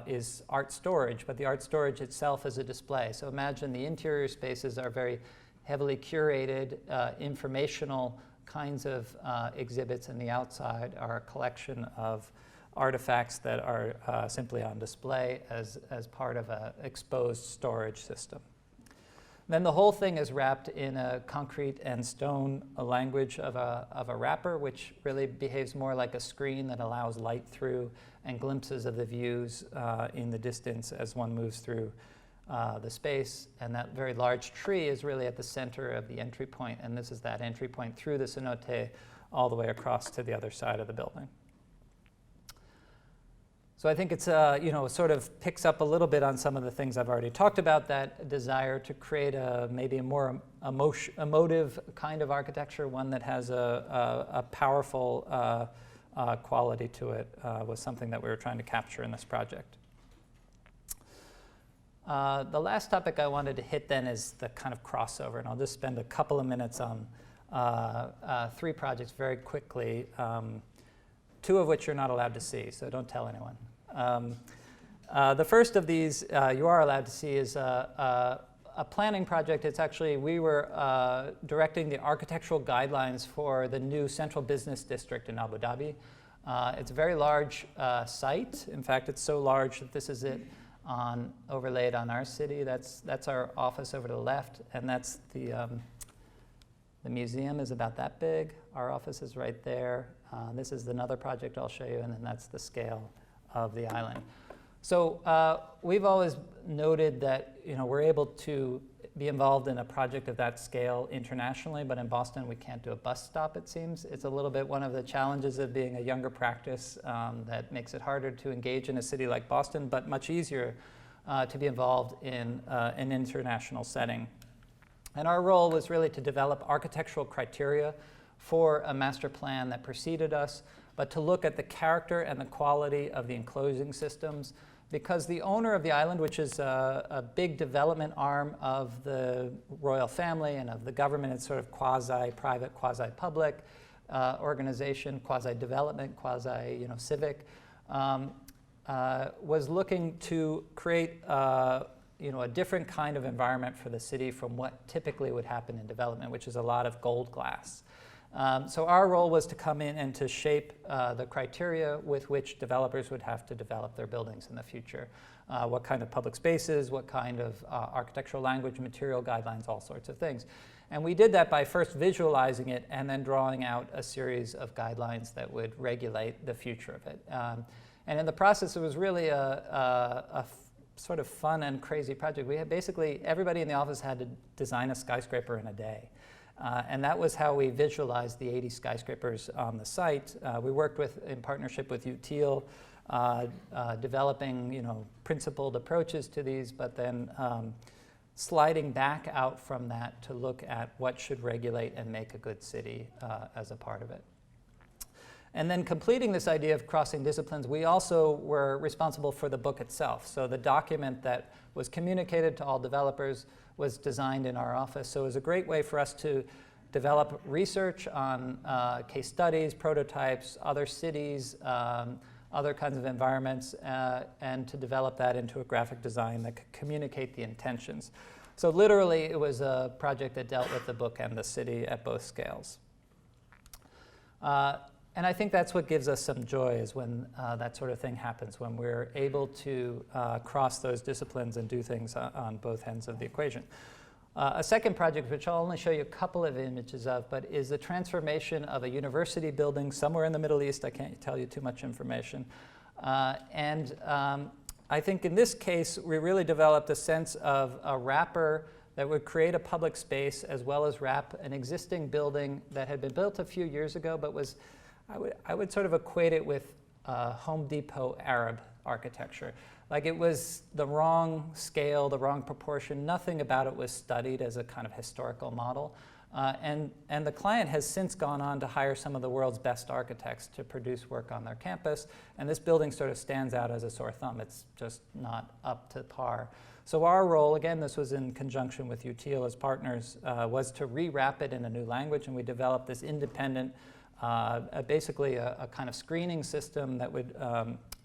is art storage, but the art storage itself is a display. So imagine the interior spaces are very heavily curated, informational kinds of exhibits, and the outside are a collection of artifacts that are simply on display as part of an exposed storage system. Then the whole thing is wrapped in a concrete and stone language of a wrapper, which really behaves more like a screen that allows light through and glimpses of the views in the distance as one moves through the space. And that very large tree is really at the center of the entry point, and this is that entry point through the cenote all the way across to the other side of the building. So I think it's, sort of picks up a little bit on some of the things I've already talked about, that desire to create maybe a more emotive kind of architecture, one that has a powerful quality to it, was something that we were trying to capture in this project. The last topic I wanted to hit then is the kind of crossover, and I'll just spend a couple of minutes on 3 projects very quickly, 2 of which you're not allowed to see, so don't tell anyone. The first of these you are allowed to see is a planning project. It's actually, we were directing the architectural guidelines for the new central business district in Abu Dhabi. It's a very large site. In fact, it's so large that this is it overlaid on our city. That's our office over to the left, and that's the museum is about that big. Our office is right there. This is another project I'll show you, and then that's the scale of the island. So we've always noted that we're able to be involved in a project of that scale internationally, but in Boston we can't do a bus stop, it seems. It's a little bit one of the challenges of being a younger practice that makes it harder to engage in a city like Boston, but much easier to be involved in an international setting. And our role was really to develop architectural criteria for a master plan that preceded us, but to look at the character and the quality of the enclosing systems, because the owner of the island, which is a big development arm of the royal family and of the government, it's sort of quasi-private, quasi-public organization, quasi-development, quasi-civic, was looking to create a different kind of environment for the city from what typically would happen in development, which is a lot of gold glass. So our role was to come in and to shape the criteria with which developers would have to develop their buildings in the future. What kind of public spaces, what kind of architectural language, material guidelines, all sorts of things. And we did that by first visualizing it and then drawing out a series of guidelines that would regulate the future of it. And in the process, it was really a sort of fun and crazy project. We had basically, everybody in the office had to design a skyscraper in a day. And that was how we visualized the 80 skyscrapers on the site. We worked in partnership with UTIL, developing principled approaches to these, but then sliding back out from that to look at what should regulate and make a good city as a part of it. And then completing this idea of crossing disciplines, we also were responsible for the book itself. So the document that was communicated to all developers was designed in our office. So it was a great way for us to develop research on case studies, prototypes, other cities, other kinds of environments, and to develop that into a graphic design that could communicate the intentions. So literally, it was a project that dealt with the book and the city at both scales. And I think that's what gives us some joy, is when that sort of thing happens, when we're able to cross those disciplines and do things on both ends of the equation. A second project, which I'll only show you a couple of images of, but is the transformation of a university building somewhere in the Middle East. I can't tell you too much information. I think in this case, we really developed a sense of a wrapper that would create a public space as well as wrap an existing building that had been built a few years ago, but was, I would sort of equate it with Home Depot Arab architecture. Like, it was the wrong scale, the wrong proportion. Nothing about it was studied as a kind of historical model. And the client has since gone on to hire some of the world's best architects to produce work on their campus. And this building sort of stands out as a sore thumb. It's just not up to par. So our role, again, this was in conjunction with UTIL as partners, was to rewrap it in a new language. And we developed this independent, basically a kind of screening system that would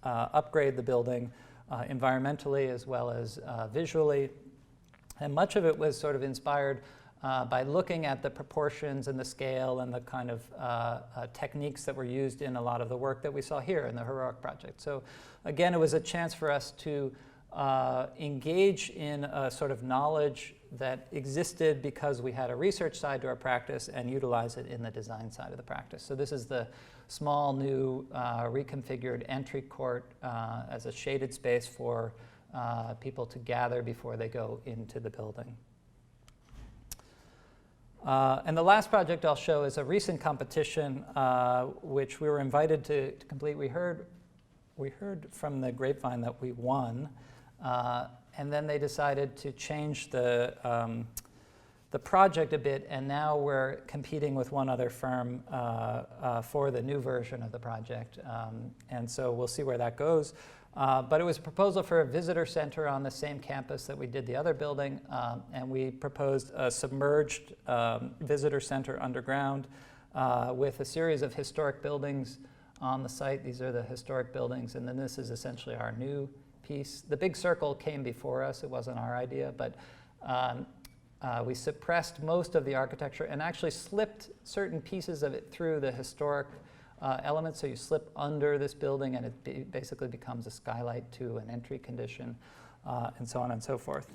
upgrade the building environmentally as well as visually. And much of it was sort of inspired by looking at the proportions and the scale and the kind of techniques that were used in a lot of the work that we saw here in the Heroic project. So again, it was a chance for us to engage in a sort of knowledge that existed because we had a research side to our practice and utilize it in the design side of the practice. So this is the small new reconfigured entry court as a shaded space for people to gather before they go into the building. And the last project I'll show is a recent competition which we were invited to complete. We heard from the grapevine that we won. And then they decided to change the project a bit, and now we're competing with one other firm for the new version of the project. And so we'll see where that goes. But it was a proposal for a visitor center on the same campus that we did the other building, and we proposed a submerged visitor center underground with a series of historic buildings on the site. These are the historic buildings, and then this is essentially our new piece. The big circle came before us. It wasn't our idea, but we suppressed most of the architecture and actually slipped certain pieces of it through the historic elements. So you slip under this building and it basically becomes a skylight to an entry condition, and so on and so forth.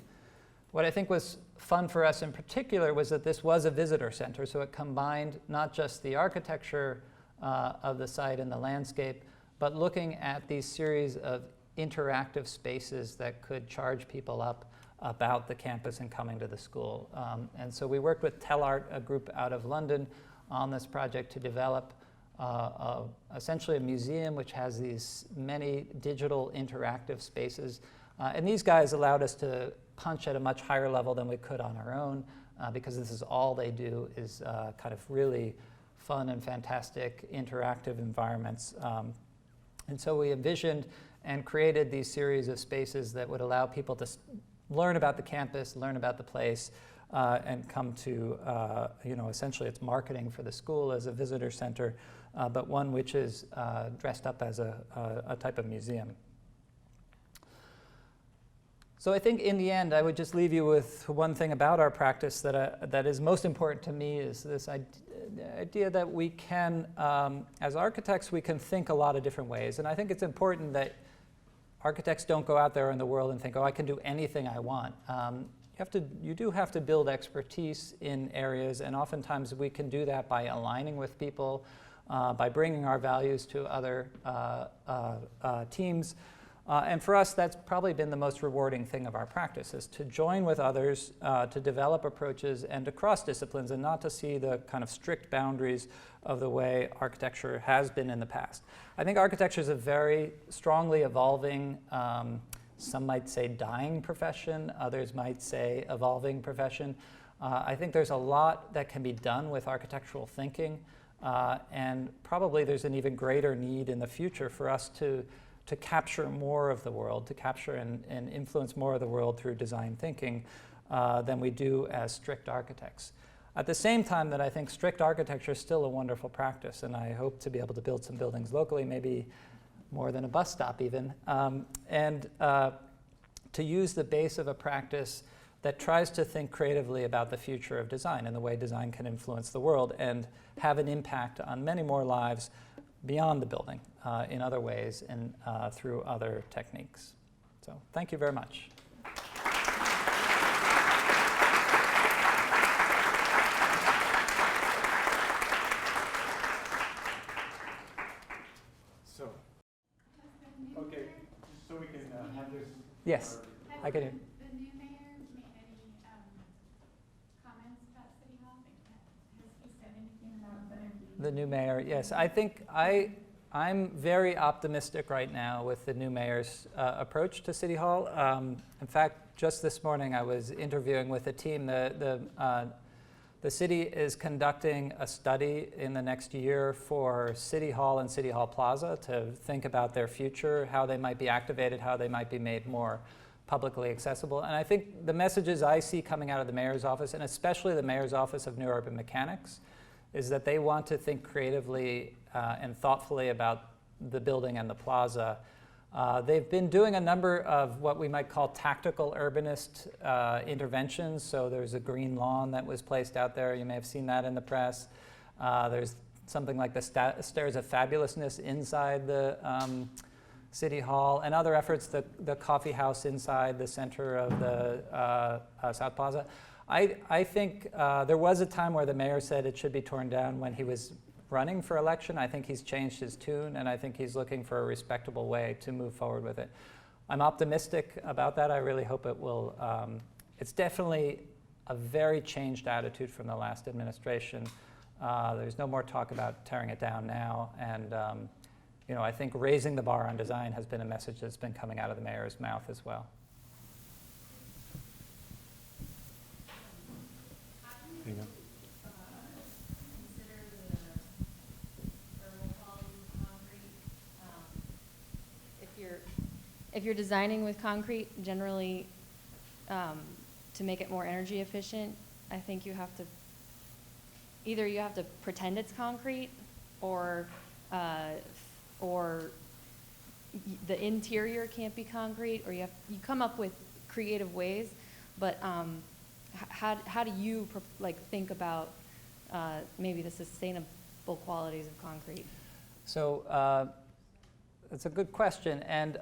What I think was fun for us in particular was that this was a visitor center, so it combined not just the architecture of the site and the landscape, but looking at these series of interactive spaces that could charge people up about the campus and coming to the school. And so we worked with Telart, a group out of London, on this project to develop essentially a museum which has these many digital interactive spaces. And these guys allowed us to punch at a much higher level than we could on our own, because this is all they do is kind of really fun and fantastic interactive environments. And so we envisioned and created these series of spaces that would allow people to learn about the campus, learn about the place, and come to, essentially it's marketing for the school as a visitor center, but one which is dressed up as a type of museum. So I think in the end, I would just leave you with one thing about our practice that is most important to me is this idea that we can, as architects, we can think a lot of different ways. And I think it's important that architects don't go out there in the world and think, oh, I can do anything I want. You do have to build expertise in areas, and oftentimes we can do that by aligning with people, by bringing our values to other teams. And for us, that's probably been the most rewarding thing of our practice, is to join with others, to develop approaches, and to cross disciplines, and not to see the kind of strict boundaries of the way architecture has been in the past. I think architecture is a very strongly evolving, some might say dying profession, others might say evolving profession. I think there's a lot that can be done with architectural thinking, and probably there's an even greater need in the future for us to capture more of the world, to capture and influence more of the world through design thinking than we do as strict architects. At the same time that I think strict architecture is still a wonderful practice, and I hope to be able to build some buildings locally, maybe more than a bus stop even, and to use the base of a practice that tries to think creatively about the future of design and the way design can influence the world and have an impact on many more lives beyond the building in other ways and through other techniques. So thank you very much.
So, okay, so we can have this.
Yes, I can hear.
The new mayor made any comments about City Hall? Has he said anything about
The new mayor, yes. I think I'm very optimistic right now with the new mayor's approach to City Hall. In fact, just this morning I was interviewing with a team. The city is conducting a study in the next year for City Hall and City Hall Plaza to think about their future, how they might be activated, how they might be made more publicly accessible. And I think the messages I see coming out of the mayor's office, and especially the mayor's office of New Urban Mechanics, is that they want to think creatively and thoughtfully about the building and the plaza. They've been doing a number of what we might call tactical urbanist interventions. So there's a green lawn that was placed out there. You may have seen that in the press. There's something like the Stairs of Fabulousness inside the City Hall, and other efforts, the coffee house inside the center of the South Plaza. I think there was a time where the mayor said it should be torn down when he was running for election. I think he's changed his tune, and I think he's looking for a respectable way to move forward with it. I'm optimistic about that. I really hope it will. It's definitely a very changed attitude from the last administration. There's no more talk about tearing it down now, and I think raising the bar on design has been a message that's been coming out of the mayor's mouth as well.
Hang on.
Consider the thermal quality of concrete. If you're if you're designing with concrete, generally, to make it more energy efficient, I think you have to, either you have to pretend it's concrete, or the interior can't be concrete, or you come up with creative ways, but how do you think about maybe the sustainable qualities of concrete?
So it's a good question, and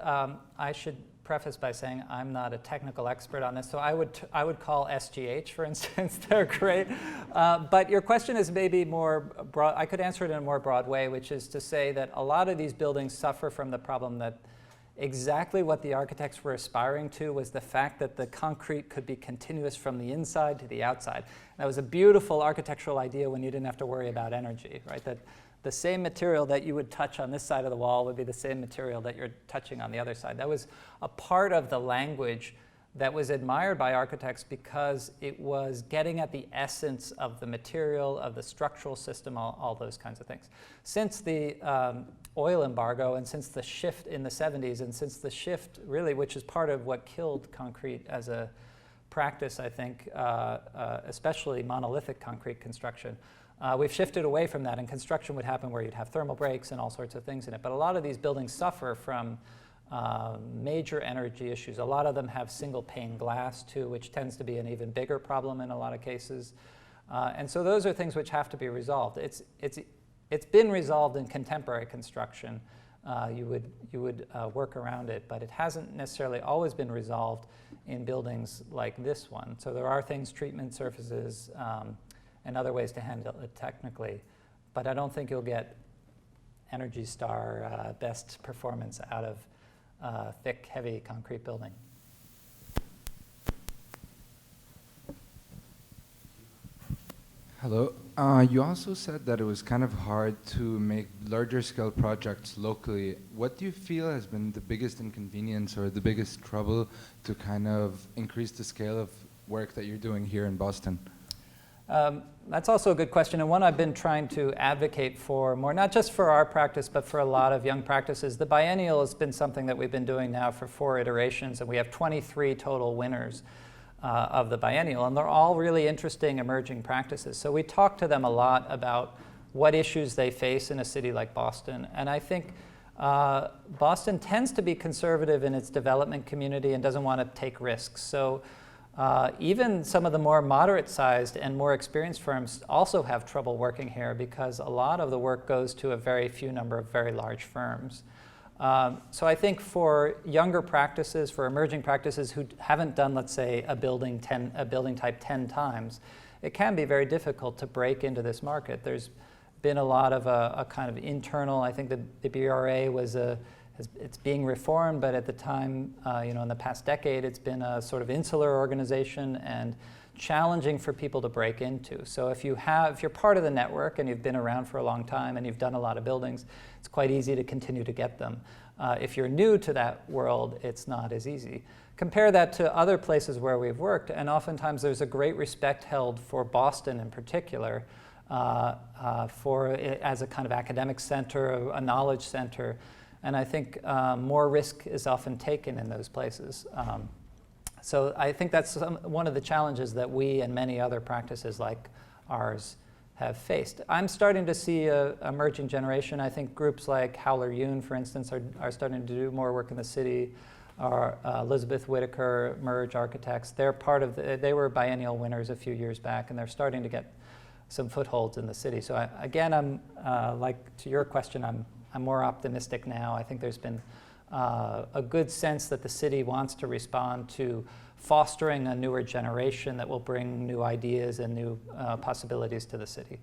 I should preface by saying I'm not a technical expert on this, so I would call SGH, for instance. They're great. But your question is maybe more broad. I could answer it in a more broad way, which is to say that a lot of these buildings suffer from the problem that exactly what the architects were aspiring to was the fact that the concrete could be continuous from the inside to the outside. That was a beautiful architectural idea when you didn't have to worry about energy, right? That the same material that you would touch on this side of the wall would be the same material that you're touching on the other side. That was a part of the language that was admired by architects because it was getting at the essence of the material, of the structural system, all those kinds of things. Since the oil embargo and since the shift in the 70s and since the shift really, which is part of what killed concrete as a practice, I think, especially monolithic concrete construction, we've shifted away from that, and construction would happen where you'd have thermal breaks and all sorts of things in it. But a lot of these buildings suffer from major energy issues. A lot of them have single pane glass too, which tends to be an even bigger problem in a lot of cases. And so those are things which have to be resolved. It's been resolved in contemporary construction. You would work around it, but it hasn't necessarily always been resolved in buildings like this one. So there are things, treatment surfaces, and other ways to handle it technically, but I don't think you'll get Energy Star best performance out of thick, heavy concrete building.
Hello. You also said that it was kind of hard to make larger scale projects locally. What do you feel has been the biggest inconvenience or the biggest trouble to kind of increase the scale of work that you're doing here in Boston?
That's also a good question, and one I've been trying to advocate for more, not just for our practice, but for a lot of young practices. The biennial has been something that we've been doing now for 4 iterations, and we have 23 total winners of the biennial, and they're all really interesting emerging practices. So we talk to them a lot about what issues they face in a city like Boston, and I think Boston tends to be conservative in its development community and doesn't want to take risks. So even some of the more moderate-sized and more experienced firms also have trouble working here because a lot of the work goes to a very few number of very large firms. So I think for younger practices, for emerging practices who haven't done, let's say, a building type 10 times, it can be very difficult to break into this market. There's been a lot of a kind of internal, I think the BRA was it's being reformed, but at the time, in the past decade, it's been a sort of insular organization and challenging for people to break into. So if you're part of the network and you've been around for a long time and you've done a lot of buildings, it's quite easy to continue to get them. If you're new to that world, it's not as easy. Compare that to other places where we've worked, and oftentimes there's a great respect held for Boston in particular, as a kind of academic center, a knowledge center. And I think more risk is often taken in those places. So I think that's one of the challenges that we and many other practices like ours have faced. I'm starting to see an emerging generation. I think groups like Howler Yoon, for instance, are starting to do more work in the city. Or Elizabeth Whitaker, Merge Architects, they were biennial winners a few years back, and they're starting to get some footholds in the city. So I'm to your question, I'm more optimistic now. I think there's been a good sense that the city wants to respond to fostering a newer generation that will bring new ideas and new possibilities to the city.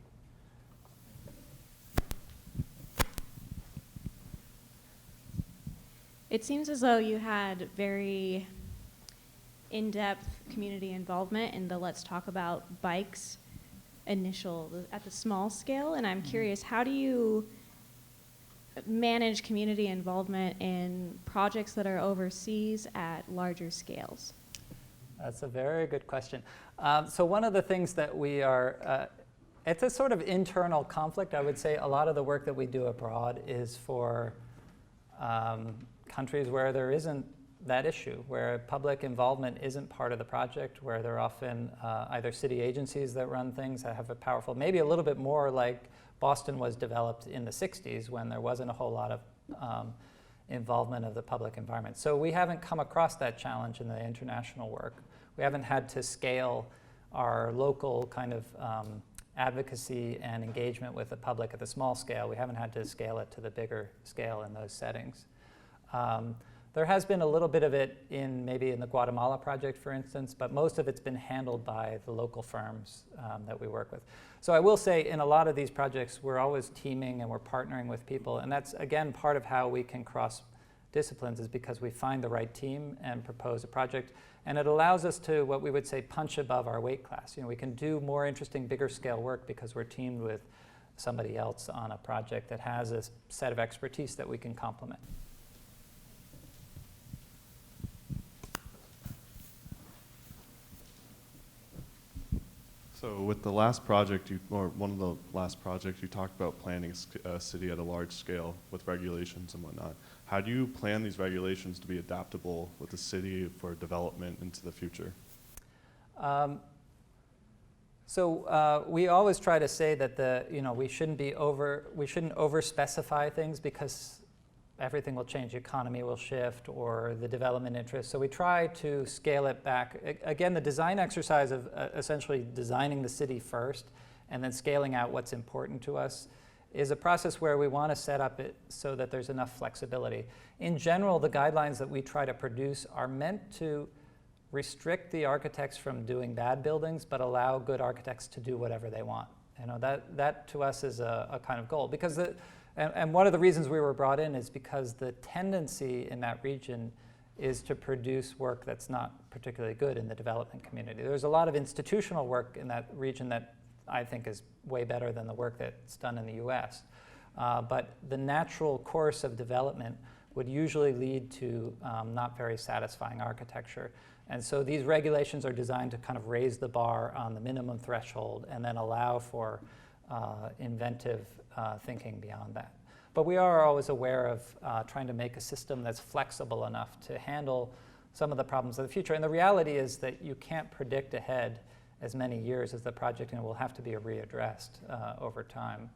It seems as though you had very in-depth community involvement in the Let's Talk About Bikes at the small scale, and I'm curious, how do you manage community involvement in projects that are overseas at larger scales?
That's a very good question. So one of the things that we are, it's a sort of internal conflict. I would say a lot of the work that we do abroad is for countries where there isn't that issue where public involvement isn't part of the project, where there are often either city agencies that run things that have a powerful, maybe a little bit more like Boston was developed in the 60s when there wasn't a whole lot of involvement of the public environment. So we haven't come across that challenge in the international work. We haven't had to scale our local kind of advocacy and engagement with the public at the small scale. We haven't had to scale it to the bigger scale in those settings. There has been a little bit of it maybe in the Guatemala project, for instance, but most of it's been handled by the local firms that we work with. So I will say in a lot of these projects, we're always teaming and we're partnering with people. And that's, again, part of how we can cross disciplines is because we find the right team and propose a project. And it allows us to, what we would say, punch above our weight class. You know, we can do more interesting, bigger scale work because we're teamed with somebody else on a project that has a set of expertise that we can complement.
So with the last project, or one of the last projects, you talked about planning a city at a large scale with regulations and whatnot. How do you plan these regulations to be adaptable with the city for development into the future?
We always try to say that we shouldn't over specify things because everything will change, the economy will shift or the development interest. So we try to scale it back. Again, the design exercise of essentially designing the city first and then scaling out what's important to us is a process where we want to set up it so that there's enough flexibility. In general, the guidelines that we try to produce are meant to restrict the architects from doing bad buildings, but allow good architects to do whatever they want. You know, that to us is a kind of goal, because and one of the reasons we were brought in is because the tendency in that region is to produce work that's not particularly good in the development community. There's a lot of institutional work in that region that I think is way better than the work that's done in the US. But the natural course of development would usually lead to not very satisfying architecture. And so these regulations are designed to kind of raise the bar on the minimum threshold and then allow for inventive thinking beyond that. But we are always aware of trying to make a system that's flexible enough to handle some of the problems of the future. And the reality is that you can't predict ahead as many years as the project, and it will have to be readdressed over time.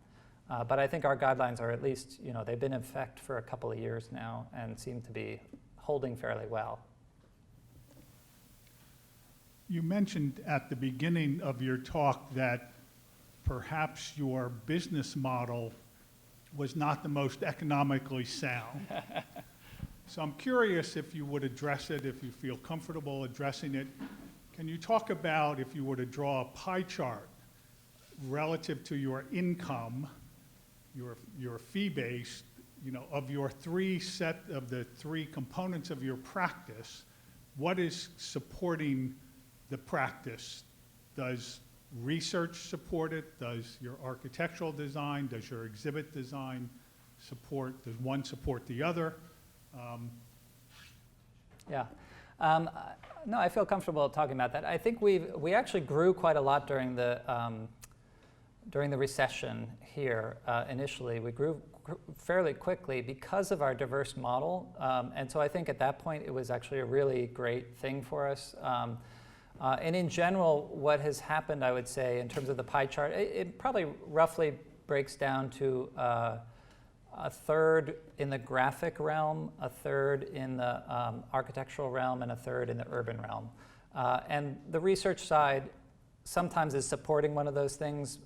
But I think our guidelines are at least, they've been in effect for a couple of years now and seem to be holding fairly well.
You mentioned at the beginning of your talk that perhaps your business model was not the most economically sound. So I'm curious if you would address it, if you feel comfortable addressing it. Can you talk about, if you were to draw a pie chart relative to your income, your fee-based, of your the three components of your practice, what is supporting the practice? Does research support it? Does your architectural design, does your exhibit design support, does one support the other?
No, I feel comfortable talking about that. I think we actually grew quite a lot during the recession here. Initially, we grew fairly quickly because of our diverse model, and so I think at that point it was actually a really great thing for us. And in general, what has happened, I would say, in terms of the pie chart, it probably roughly breaks down to a third in the graphic realm, a third in the architectural realm, and a third in the urban realm. And the research side sometimes is supporting one of those things,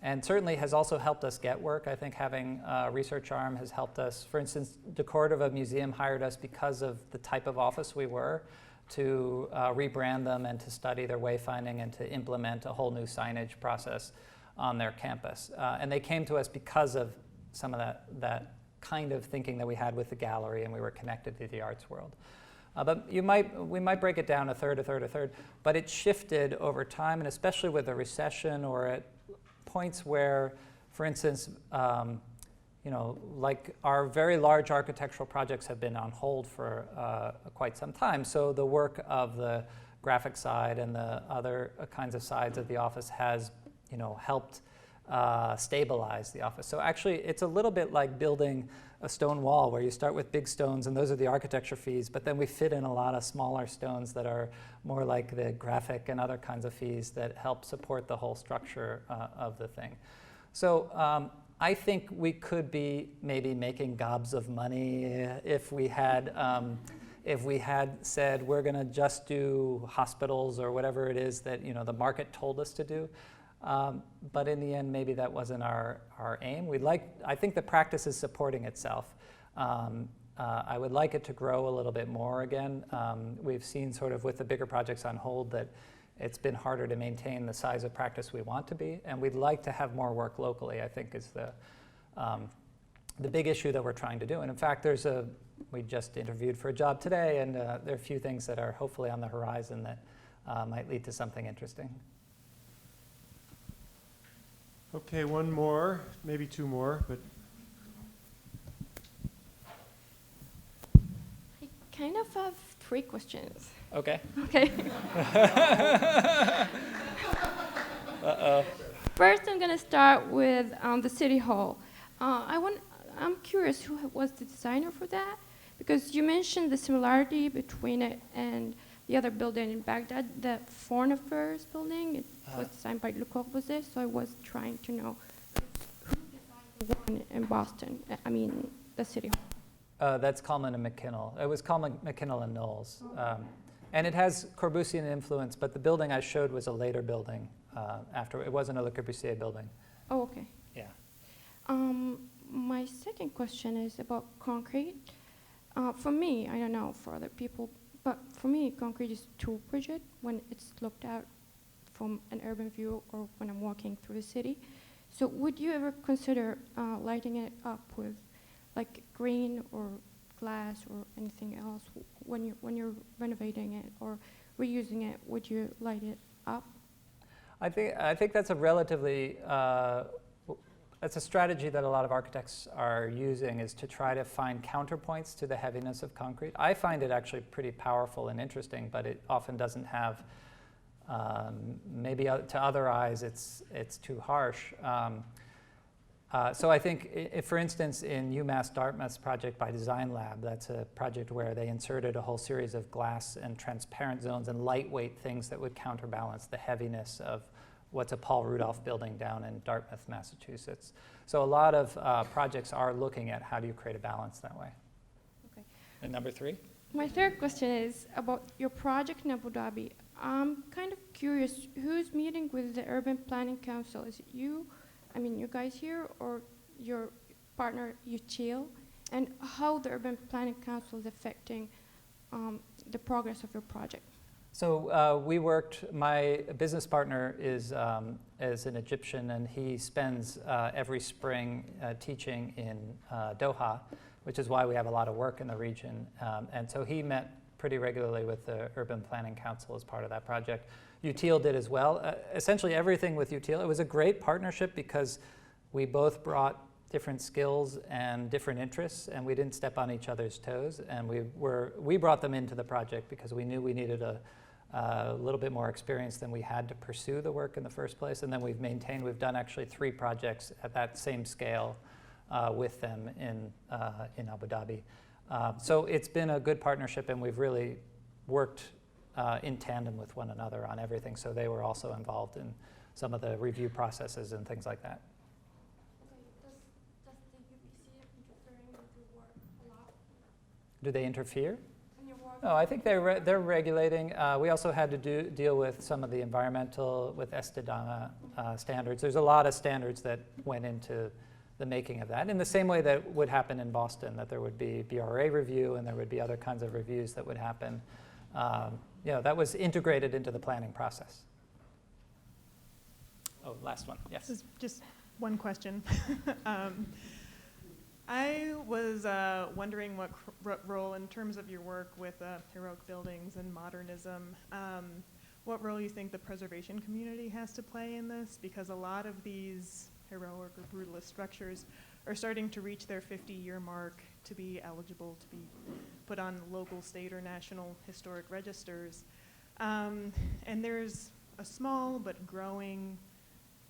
and certainly has also helped us get work. I think having a research arm has helped us. For instance, Decorative, a museum, hired us because of the type of office we were, to rebrand them and to study their wayfinding and to implement a whole new signage process on their campus. And they came to us because of some of that kind of thinking that we had with the gallery, and we were connected to the arts world. But we might break it down a third, but it shifted over time, and especially with the recession or at points where, for instance, like our very large architectural projects have been on hold for quite some time. So the work of the graphic side and the other kinds of sides of the office has, helped stabilize the office. So actually, it's a little bit like building a stone wall where you start with big stones and those are the architecture fees, but then we fit in a lot of smaller stones that are more like the graphic and other kinds of fees that help support the whole structure of the thing. So I think we could be maybe making gobs of money if we had said we're going to just do hospitals or whatever it is that the market told us to do. But in the end, maybe that wasn't our aim. I think the practice is supporting itself. I would like it to grow a little bit more again. We've seen sort of with the bigger projects on hold that it's been harder to maintain the size of practice we want to be, and we'd like to have more work locally, I think is the big issue that we're trying to do. And in fact, we just interviewed for a job today, and there are a few things that are hopefully on the horizon that might lead to something interesting.
Okay, one more, maybe two more, but
I kind of have 3 questions.
Okay.
Okay. First, I'm going to start with the City Hall. I'm curious who was the designer for that, because you mentioned the similarity between it and the other building in Baghdad, the Foreign Affairs building. It was designed by Le Corbusier, so I was trying to know who designed the one in Boston. I mean, the City Hall.
That's Coleman and McKinnell. It was Coleman, McKinnell, and Knowles. And it has Corbusian influence, but the building I showed was a later building after. It wasn't a Le Corbusier building.
Oh, okay.
Yeah.
My second question is about concrete. For me, I don't know for other people, but for me, concrete is too rigid when it's looked at from an urban view or when I'm walking through the city. So would you ever consider lighting it up with like green or glass or anything else when you're renovating it or reusing it? Would you light it up?
I think that's a relatively that's a strategy that a lot of architects are using, is to try to find counterpoints to the heaviness of concrete. I find it actually pretty powerful and interesting, but it often doesn't have, maybe to other eyes it's too harsh. So I think, for instance, in UMass Dartmouth's project by Design Lab, that's a project where they inserted a whole series of glass and transparent zones and lightweight things that would counterbalance the heaviness of what's a Paul Rudolph building down in Dartmouth, Massachusetts. So a lot of projects are looking at how do you create a balance that way.
Okay.
And number 3?
My third question is about your project in Abu Dhabi. I'm kind of curious, who's meeting with the Urban Planning Council? Is it you guys here, or your partner, UTIL? And how the Urban Planning Council is affecting the progress of your project?
So we worked, my business partner is an Egyptian, and he spends every spring teaching in Doha, which is why we have a lot of work in the region. And so he met pretty regularly with the Urban Planning Council as part of that project. UTIL did as well. Essentially everything with UTIL. It was a great partnership because we both brought different skills and different interests, and we didn't step on each other's toes. And we brought them into the project because we knew we needed a little bit more experience than we had to pursue the work in the first place. And then we've done actually 3 projects at that same scale with them in Abu Dhabi. So it's been a good partnership, and we've really worked in tandem with one another on everything. So they were also involved in some of the review processes and things like that.
Okay. Does the UBC interfering with your work a lot?
Do they interfere?
In your work?
No, I think they're regulating. We also had to deal with some of the environmental, with Estidama standards. There's a lot of standards that went into the making of that, in the same way that would happen in Boston, that there would be BRA review and there would be other kinds of reviews that would happen. That was integrated into the planning process. Oh, last one, yes.
This is just one question. I was wondering what role, in terms of your work with heroic buildings and modernism, what role you think the preservation community has to play in this, because a lot of these heroic or brutalist structures are starting to reach their 50-year mark to be eligible to be put on local, state, or national historic registers. And there's a small but growing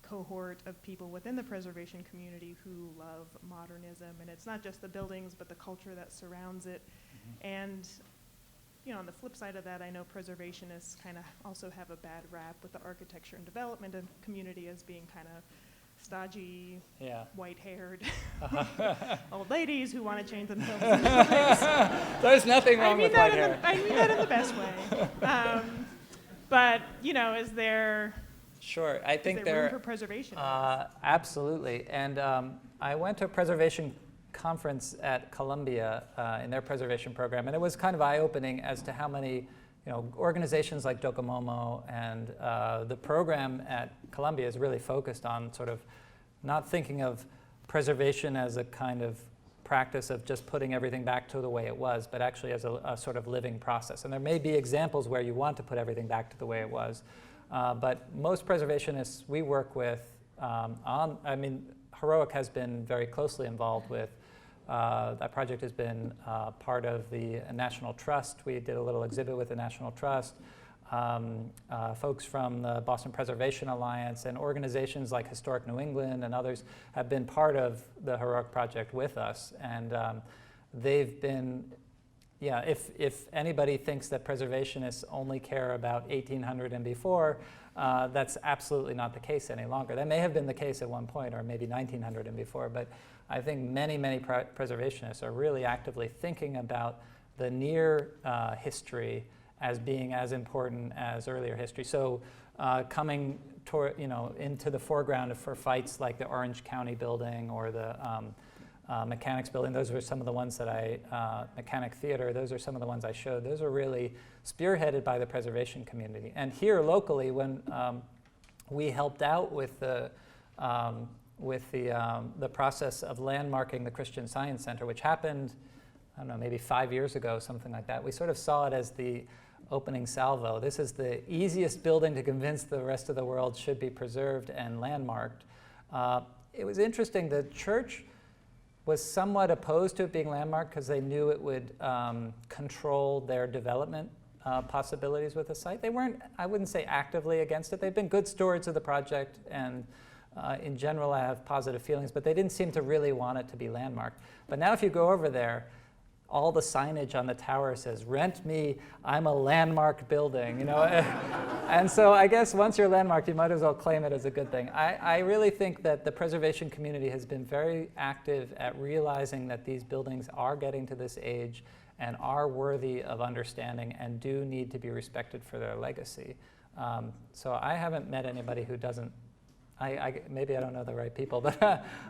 cohort of people within the preservation community who love modernism, and it's not just the buildings, but the culture that surrounds it. And on the flip side of that, I know preservationists kind of also have a bad rap with the architecture and development community as being kind of stodgy, white-haired old ladies who want to change themselves into buildings.
There's nothing wrong with white hair.
I mean that in the best way. But is there?
Sure, I think
is there room for preservation?
Absolutely, and I went to a preservation conference at Columbia in their preservation program, and it was kind of eye-opening as to how many organizations like Docomomo and the program at Columbia is really focused on sort of not thinking of preservation as a kind of practice of just putting everything back to the way it was, but actually as a sort of living process. And there may be examples where you want to put everything back to the way it was, but most preservationists we work with Heroic has been very closely involved with. That project has been part of the National Trust. We did a little exhibit with the National Trust. Folks from the Boston Preservation Alliance and organizations like Historic New England and others have been part of the Heroic project with us. And they've been, if anybody thinks that preservationists only care about 1800 and before, that's absolutely not the case any longer. That may have been the case at one point, or maybe 1900 and before, but I think many preservationists are really actively thinking about the near history as being as important as earlier history. So coming toward, into the foreground for fights like the Orange County building or the Mechanics building, those were some of the ones that Mechanic Theater, those are some of the ones I showed. Those are really spearheaded by the preservation community. And here locally, when we helped out with the process of landmarking the Christian Science Center, which happened, I don't know, maybe 5 years ago, something like that. We sort of saw it as the opening salvo. This is the easiest building to convince the rest of the world should be preserved and landmarked. It was interesting, the church was somewhat opposed to it being landmarked because they knew it would control their development possibilities with the site. They weren't, I wouldn't say actively against it. They've been good stewards of the project, and in general I have positive feelings, but they didn't seem to really want it to be landmarked. But now if you go over there, all the signage on the tower says, "Rent me, I'm a landmark building," And so I guess once you're landmarked, you might as well claim it as a good thing. I really think that the preservation community has been very active at realizing that these buildings are getting to this age and are worthy of understanding and do need to be respected for their legacy. So I haven't met anybody who doesn't, maybe I don't know the right people, but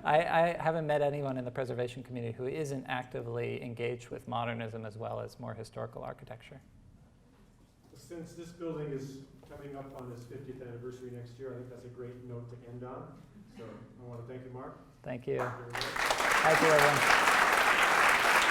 I haven't met anyone in the preservation community who isn't actively engaged with modernism as well as more historical architecture.
Since this building is coming up on its 50th anniversary next year, I think that's a great note to end on. So I want to thank you, Mark.
Thank you.
Thank you very much.
Thank you, everyone.